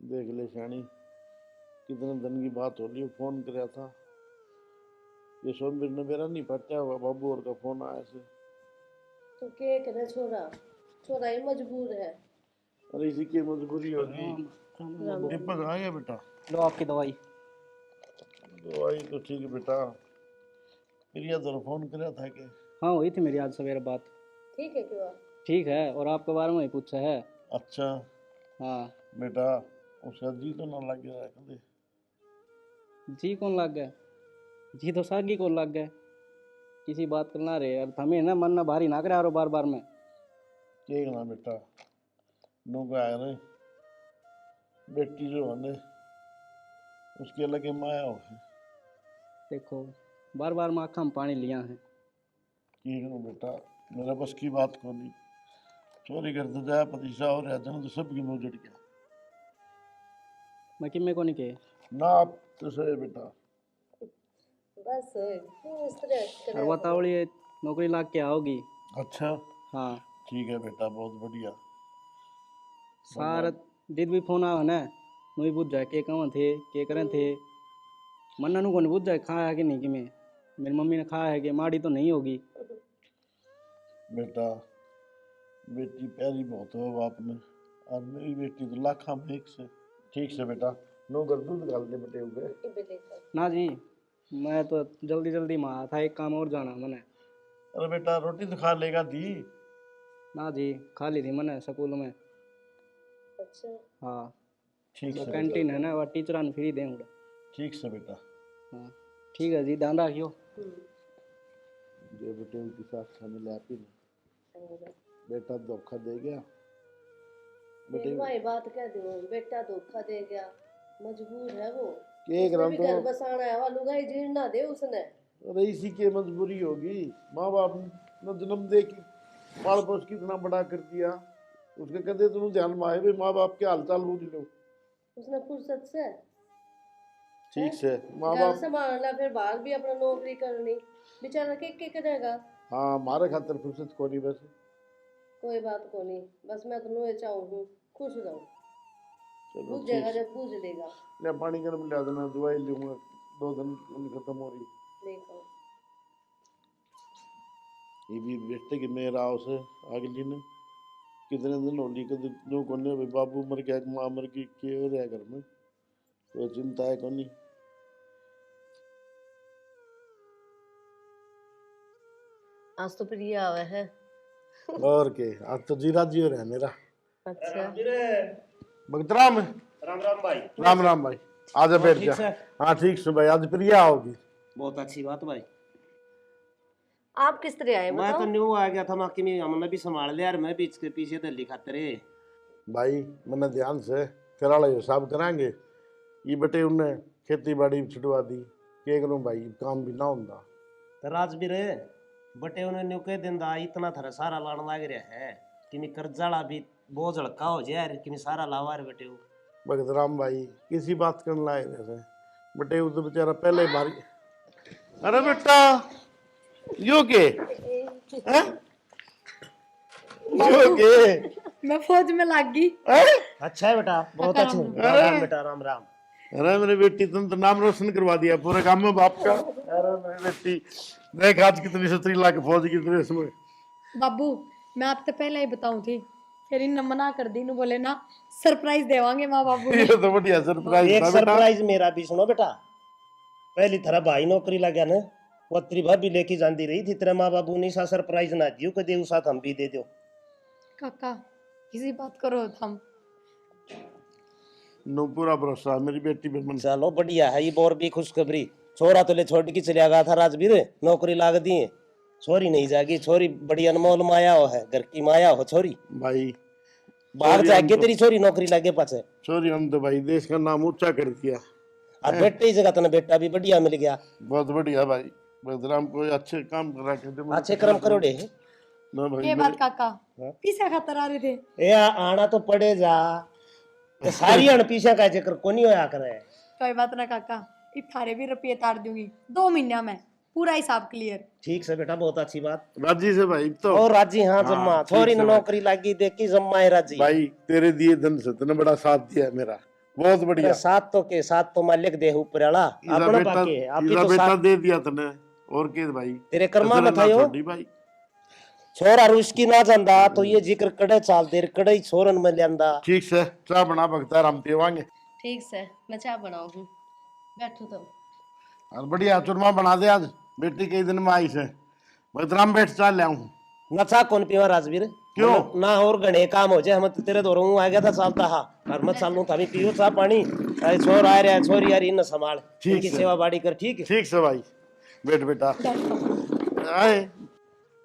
देख ले शानी, कितने दिन की बात हो रही, फोन कराया था, ये सोमवीर ने मेरा नहीं पटा हुआ, बाबू और का फोन आया से। तो क्या करे छोरा, छोरा ही मजबूर है। अरे इसी की मजबूरी होगी। राम दीपक आ गया बेटा? लो आपकी दवाई। दवाई तो ठीक है बेटा, प्रिया तो फोन कराया था कि? हाँ हुई थी मेरी आज सवेरे बात। ठीक है क्यों? ठीक है, और आपके बारे में ही पूछा है। अच्छा हाँ। बेटा, उसका जी तो ना लग गया कभी? जी कौन लग गया? जी तो सागी कौन लग गया? किसी बात करना रे यार, हमें ना मन ना भारी ना करे बार बार में। ठीक ना बेटा, नो का है ना बेटी जो है ना उसके अलग माया हो है। देखो बार बार मैं आँखों में पानी लिया है। ठीक है बेटा, मेरा बस की बात को नहीं। चोरी करते जाए पतीसा और रहते ना तो सबकी मुँह जड़ गया। मैं किम्मे को नहीं कहे ना आप तो सही बेटा। बस क्यों इस तरह और बताओ ये नौकरी लाग के आओगी। अच्छा हाँ ठीक है बेटा, बहुत बढ़िया। सारा दिन भी फोन आओ ना नहीं बुझ जाए के कहाँ थे के करें थे। मन्ना नु को नहीं बुझ जाए खाया है कि नहीं कि मैं मेरी मम्मी ने खाया है कि माड़ी तो नहीं होगी। बेटा बेटी प्यारी बहुत हो बाप ने, और मेरी बेटी तो लाखा में एक से। ठीक से बेटा, नो कर दूध डाल के बेटे हुए। ना जी मैं तो जल्दी जल्दी में आया था, एक काम और जाना मैंने। अरे बेटा रोटी तो खा लेगा दी। ना जी खा ली थी मैंने स्कूल में। अच्छा हाँ ठीक वो से कैंटीन है ना वह टीचर ने फ्री देंगे। ठीक से बेटा। हाँ ठीक है जी ध्यान रखियो। जो बेटे उनकी साथ खाने ले आती ना बेटा धोखा दे गया। मेरी भाई बात कह दो, बेटा धोखा दे गया, मजबूर है वो। एक उसने रंग भी तो घर बसाना है, वालू गाई जीर्ण ना दे उसने। अरे इसी की मजबूरी होगी। माँ बाप ने जन्म दे के पाल पोस के इतना बड़ा कर दिया, उसके कहते तुम ध्यान में आए भाई माँ बाप के हालचाल पूछ लो। उसने फुर्सत से ठीक से माँ घर बाप। संभालना, फिर बाहर भी अपना नौकरी करनी, बेचारा के करेगा। हाँ हमारे खातर फुर्सत को नहीं बस। कोई बात को नहीं, बस मैं तो नुए चाहूँ खुश रहूँ। चलो बुझ ठीक जाएगा से। जब बुझ लेगा। ले पानी गर्म ले देना, दवाई लूंगा 2 दिन खत्म हो रही। देखो ये भी बेटे कि मेरा उसे अगली ने कितने दिन होली के जो कोने भाई बाबू मर गया माँ मर गई के हो रहा घर में, तो चिंता है कोनी। आज तो प्रिया आवे है। और के आज तो जीरा जी हो रहा है मेरा। अच्छा भगतराम राम राम भाई। राम राम भाई, आजा बैठ ठीक जा। से? हाँ ठीक से भाई, आज प्रिया आओगी। बहुत अच्छी बात भाई। आप किस तरह आए मैं तो बताओ। न्यू आ गया था माँ में, हमने भी संभाल लिया और मैं भी इसके पीछे दिल्ली खाते रहे। भाई मैंने ध्यान से कराला हिसाब कराएंगे। ये बेटे उनने खेती बाड़ी छुड़वा दी, क्या करूं भाई काम भी ना होता। तो राजवीर बटे उन्हें न्यू कह देंदा इतना थारा सारा लाने लग रहा है कि मैं कर्जाला भी बोझ हल्का हो जाए कि मैं सारा लावा रे बेटे। भगतराम भाई किसी बात करने लाए रहे बेटे, वो तो बेचारा पहले ही मारी। अरे बेटा यो के हैं? यो के मैं फौज में लग गई। हैं? अच्छा है बेटा, बहुत अच्छा। राम राम बेटा, राम राम। अरे मेरी बेटी तुम तो नाम रोशन करवा दिया पूरे काम में बाप का। अरे मेरी बेटी देख आज कितनी 17 लाख फौज की ड्रेस में। बाबू मैं आपसे पहले ही बताऊं थी, फिर इन मना कर दी, नु बोले ना सरप्राइज देवांगे माँ बाबू ये तो बढ़िया सरप्राइज एक था बेटा। सरप्राइज मेरा भी सुनो बेटा। पहली थारा भाई नौकरी लग गया ना, वो तेरी भाभी लेके जाती रही थी, तेरे माँ बाबू ने सा सरप्राइज ना दियो कदे उस साथ हम भी दे दो। काका किसी बात करो हम। नो पूरा भरोसा मेरी बेटी पे मन। चलो बढ़िया है, ये और भी खुशखबरी। छोरा तो ले छोड़ के चलिया गया था राजवीर, नौकरी लाग दी है। छोरी नहीं जागी, छोरी बड़ी अनमोल माया हो है, घर की माया हो छोरी। भाई बाहर छोरी जाके हम तो- तेरी छोरी नौकरी लागे पाछे। सॉरी हम तो भाई देश का नाम ऊंचा कर दिया। और बेटे की जगह तने बेटा भी बढ़िया मिल गया। बहुत बढ़िया भाई, बलराम को अच्छे काम करा के दे। अच्छे कर्म करोड़े। ना भाई ये बात काका पीछे खातर आ रहे थे। ए आना तो पड़े जा, ये सारी अनपीछा का जिक्र कोनी होया करे। कोई बात ना काका, इठारे भी रुपये तार दूंगी 2 महीना में, पूरा हिसाब क्लियर। ठीक से बेटा, बहुत अच्छी बात। राजी से भाई तो और राजी हाँ जम्मा, ठीक छोरी से ने भाई। नौकरी लगी देखी जम्मा है राजी। भाई तेरे दिए धन से तूने बड़ा साथ दिया है मेरा, बहुत बढ़िया। तेरे साथ तो के साथ तो मालिक दे ऊपर वाला इसा अपना बेटा बाकी है, आप ही इसा तो बेटा साथ दे दिया तूने और के भाई तेरे कर्मा में कसर था ना यो। छोड़ी भाई। छोरा रुस्की ना जांदा तो ये जिक्र कड़े चाल देर कड़े छोरन में लेंदा। ठीक से चाह बना भगता हम देवांगे। ठीक से मैं चाय बनाऊँ, बैठो तुम। और बढ़िया चूरमा बना दे आज, बेटी कई दिन में आई से। बलराम बैठ चाह ले आऊं। नचा कौन पिवा राजवीर? क्यों? ना और घने काम हो जाए, हम तो तेरे दौरों आ गया था चालता हा और मैं चालू था भी पियो चा पानी। अरे छोर आ रहा है, छोरी आ रही न संभाल, ठीक इनकी है। सेवा बाड़ी कर। ठीक है ठीक से भाई बैठ बेटा। आए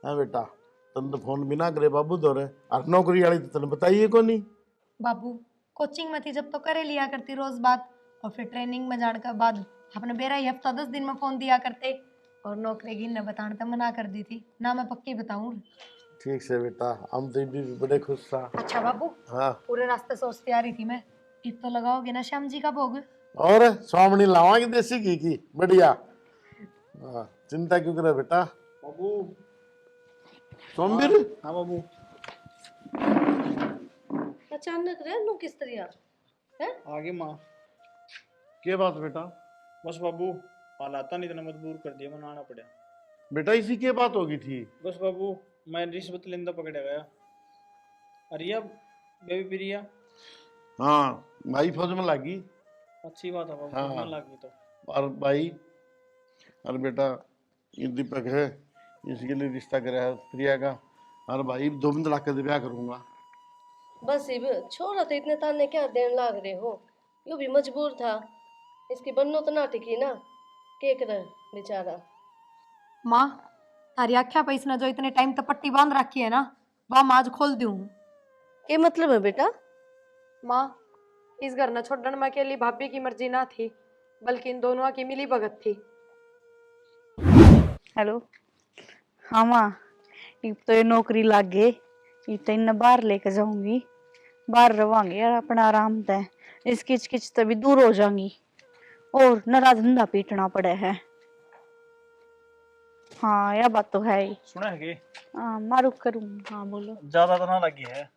हाँ बेटा तुम तो फोन भी ना करे बाबू दौरे, और नौकरी वाली तो तुमने बताइए को नहीं। बाबू कोचिंग में थी जब तो करे लिया करती रोज बात, और फिर ट्रेनिंग में जाने के बाद अपने बेरा ही हफ्ता 10 दिन में फोन दिया करते, और नौकरी की न बताने तो मना कर दी थी ना, मैं पक्की बताऊं। ठीक से बेटा, हम तो भी बड़े खुश था। अच्छा बाबू, हाँ, पूरे रास्ते सोचती आ रही थी मैं, ईद तो लगाओगे ना श्याम जी का भोग? और स्वामणी लावांगे देसी घी की बढ़िया। हाँ, चिंता क्यों करे बेटा। बाबू। सोमवीर, हाँ बाबू। अचानक रह नु किस तरह है? आगे माँ। क्या बात बेटा? बस बाबू, हालात ने इतना मजबूर कर दिया, मनाना पड़ा। बेटा इसी की बात होगी थी। बस बाबू, मैं रिश्वत लेंदा पकड़ा गया। अरिया बेबी प्रिया। हाँ, भाई फौज में लगी। अच्छी बात है बाबू, हाँ। ना लगी तो। और भाई, और बेटा ये दीपक है, इसके लिए रिश्ता कराया है प्रिया का। और भाई 2 मिनट ला कर ब्याह करूंगा। बस इब छोरा तो इतने ताने क्या देन लाग रहे हो, यो भी मजबूर था, इसकी बन्नो तो ना टिकी ना, के करे बेचारा। माँ तारी आख्या पे इसने जो इतने टाइम तक पट्टी बांध रखी है ना, वह मैं आज खोल दूं। के मतलब है बेटा? माँ इस घर न छोड़ने में अकेली भाभी की मर्जी ना थी, बल्कि इन दोनों की मिली भगत थी। हेलो। हाँ माँ, अब तो ये नौकरी लग गई, अब तो इन्हें बाहर लेके जाऊंगी, बाहर रवांगे यार अपना आराम से, इस किच किच तो भी दूर हो जाऊंगी, और नारा धंधा पीटना पड़े है। हाँ यह बात तो है ही। सुना है कि हाँ मारू करूँ। हाँ बोलो। ज्यादा तो ना लगी है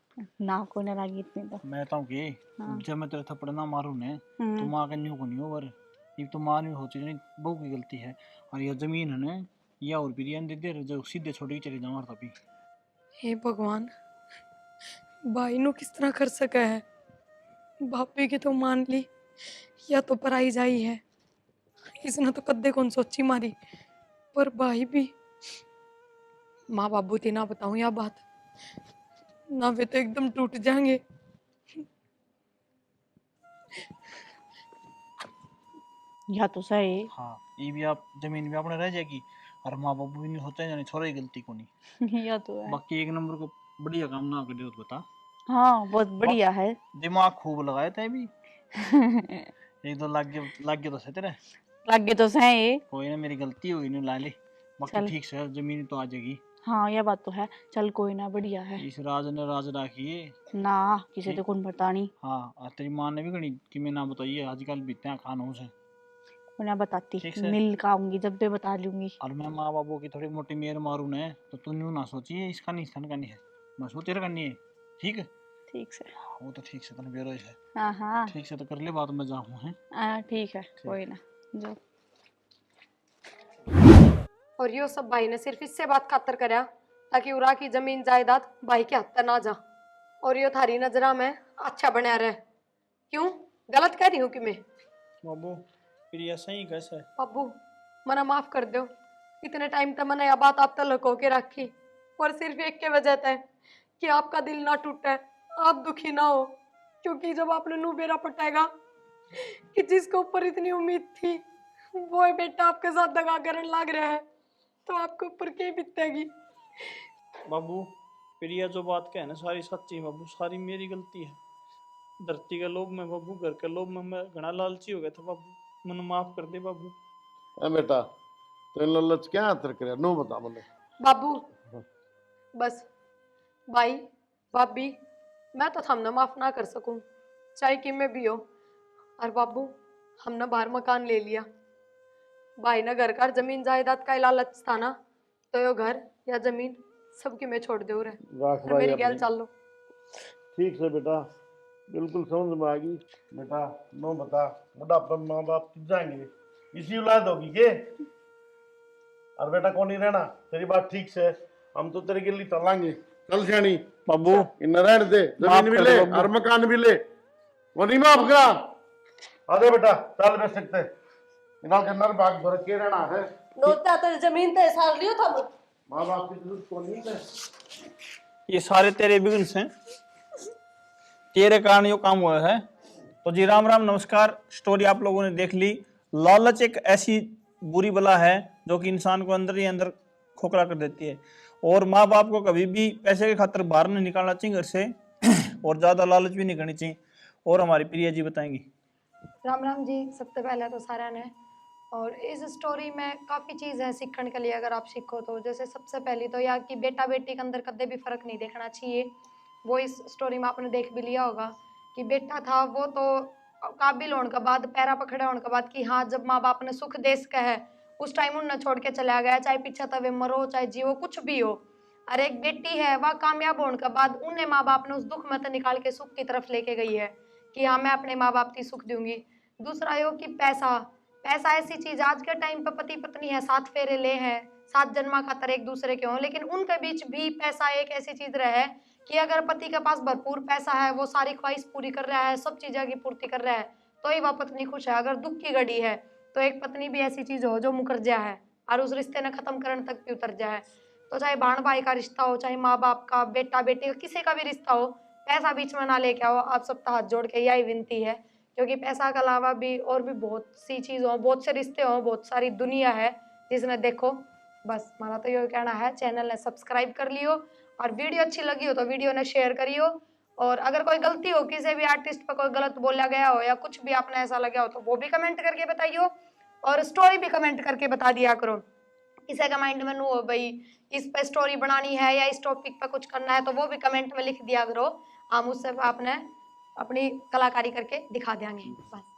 ना को ना लगी इतनी तो। मैं तो कि हाँ। जब मैं तेरे थप्पड़ ना मारू ने तो हम्म। माँ का न्यू को नहीं ओवर, ये तो माँ नहीं होती नहीं, बहू की गलती है। और ये जमीन है ना, या और बिरयानी दे दे जो सीधे छोड़ के चले जाऊँ तभी। हे भगवान, भाई नु किस तरह कर सका है? भाभी की तो मान ली, या तो पराई जाई है, इसने तो कद्दे कौन सोची मारी, पर भाई भी। माँ बाबू थी ना बताऊं या बात, ना वे तो एकदम टूट जाएंगे। या तो सही। हाँ, ये भी आप जमीन भी अपने रह जाएगी, और माँ बाबू भी नहीं होते जाने, छोरे की गलती को नहीं। या तो है। बाकी 1 नंबर को बढ़िया काम ना कर दे तो बता। हाँ बहुत बढ़िया है। दिमाग खूब लगाया था भी। एक दो लाग गया तो सही तेरे। लगे तो सही। कोई ना, मेरी गलती हुई नहीं, ला ले। बाकी चल। ठीक से जमीन तो आ जाएगी। हाँ यह बात तो है, चल कोई ना, बढ़िया है इस राज ने राज राखिए। ना, किसी तो कौन पता नहीं। हाँ, और तेरी माँ ने भी गणी कि मैं ना बताइए, आजकल बीतते हैं खानों से। कोई ना बताती, ठीक से। मिल का आऊंगी जब भी बता लूंगी। और मैं माँ बाबू की थोड़ी मोटी मेर मारू ने तो तू यूं ना सोचिए इसका नहीं इसका नहीं है, बस वो तेरा करनी है। ठीक है, ठीक से। वो तो ठीक से तने बेरोज है। हाँ हाँ। ठीक से तो कर ले बात, में जाऊँ है। ठीक है, कोई ना जो। और यो सब भाई ने सिर्फ इससे बात खातर करया ताकि उरा की जमीन जायदाद भाई के हाथ ना जा, और यो थारी नजरा में अच्छा बना रहे। क्यों गलत कह रही हूँ कि मैं? बाबू फिर ये सही कैसे है? बाबू मना माफ कर दो, इतने टाइम तक मैंने यह बात आप तक लुको के रखी, और सिर्फ एक के वजह से कि आपका दिल ना टूटे, आप दुखी ना हो, क्योंकि जब आपने नू बेरा पटाएगा कि जिसके ऊपर इतनी उम्मीद थी वो बेटा आपके साथ दगा करने लग रहा है, तो आपके ऊपर क्या बीतेगी? बाबू फिर ये जो बात कहे ना सारी सच्ची है बाबू, सारी मेरी गलती है। धरती का लोभ में बाबू, घर के लोभ में मैं घना लालची हो गया था बाबू, मन माफ कर दे बाबू। बेटा तो इन लल्लच क्या अंतर करे, नो बता मुझे। बाबू बस भाई भाभी, मैं तो थमना माफ ना कर सकूं, चाहे कि मैं भी हो। और बाबू हमने बाहर मकान ले लिया, भाई ने घर का जमीन जायदाद का लालच था ना, तो यो घर या जमीन सबकी मैं छोड़ दे रहे, राख और भाई मेरी गैल अपनी। चल लो। ठीक से बेटा, बिल्कुल समझ में आ गई। बेटा नो बता, बुढ़ापे में माँ बाप किस जाएंगे, इसी औलाद होगी के। और बेटा कौन नहीं रहना, तेरी बात ठीक से, हम तो तेरे के लिए चलांगे। चल श्यानी बाबू इन रहने दे, माफ जमीन भी कर ले दो बाबू। और मकान भी ले, वो नहीं माफ करा। अरे बेटा चल बैठ सकते, इन्हों के अंदर भाग भर के रहना है। नोटा तो जमीन ते सार लियो था वो। माँ बाप की जरूरत को नहीं है। ये सारे तेरे बिगन से, तेरे कारण यो काम हुआ है। तो जी राम राम नमस्कार। स्टोरी आप लोगों ने देख ली। लालच एक ऐसी बुरी बला है जो कि इंसान को अंदर ही अंदर खोखला कर देती है, और माँ बाप को कभी भी पैसे के खातिर बाहर नहीं निकालना चाहिए घर से। और ज़्यादा लालच भी नहीं करनी चाहिए। और हमारी प्रिया जी बताएंगी। राम राम जी। सबसे पहले तो सारा ने और इस स्टोरी में काफ़ी चीज़ है सीखने के लिए, अगर आप सीखो तो। जैसे सबसे पहली तो यह कि बेटा बेटी के अंदर कदे भी फ़र्क नहीं देखना चाहिए। वो इस स्टोरी में आपने देख भी लिया होगा कि बेटा था वो तो काबिल होने के बाद, पैरा पकड़े होने के बाद कि हाँ जब माँ बाप ने सुख देश का है उस टाइम उन्हें छोड़ के चला गया, चाहे पीछे तवे मरो चाहे जीवो कुछ भी हो। और एक बेटी है वह कामयाब होने के बाद उन्हें माँ बाप ने उस दुख में तो निकाल के सुख की तरफ लेके गई है कि हाँ मैं अपने माँ बाप की सुख दूंगी। दूसरा यो कि पैसा, पैसा ऐसी चीज आज के टाइम पे पति पत्नी है, 7 फेरे ले हैं, 7 जन्मा खातर एक दूसरे के हों, लेकिन उनके बीच भी पैसा एक ऐसी चीज रहे कि अगर पति के पास भरपूर पैसा है, वो सारी ख्वाहिश पूरी कर रहा है, सब चीज़ों की पूर्ति कर रहा है, तो ही वह पत्नी खुश है। अगर दुख की घड़ी है तो एक पत्नी भी ऐसी चीज हो जो मुकर जा है और उस रिश्ते ने खत्म करने तक भी उतर जाए। तो चाहे भाण भाई का रिश्ता हो, चाहे माँ बाप का, बेटा बेटी का, किसी का भी रिश्ता हो, पैसा बीच में ना लेके आओ। आप सबका हाथ जोड़ के यही विनती है, क्योंकि पैसा के अलावा भी और भी बहुत सी चीज़ हो, बहुत से रिश्ते हो, बहुत सारी दुनिया है जिसने देखो। बस हमारा तो ये कहना है, चैनल ने सब्सक्राइब कर लियो और वीडियो अच्छी लगी हो तो वीडियो ने शेयर करियो। और अगर कोई गलती हो, किसी भी आर्टिस्ट पर कोई गलत बोला गया हो या कुछ भी आपने ऐसा लगा हो तो वो भी कमेंट करके बताइयो और स्टोरी भी कमेंट करके बता दिया करो। किसी का माइंड में नो हो भाई इस पे स्टोरी बनानी है या इस टॉपिक पे कुछ करना है तो वो भी कमेंट में लिख दिया करो, हम उससे आपने अपनी कलाकारी करके दिखा देंगे। बस।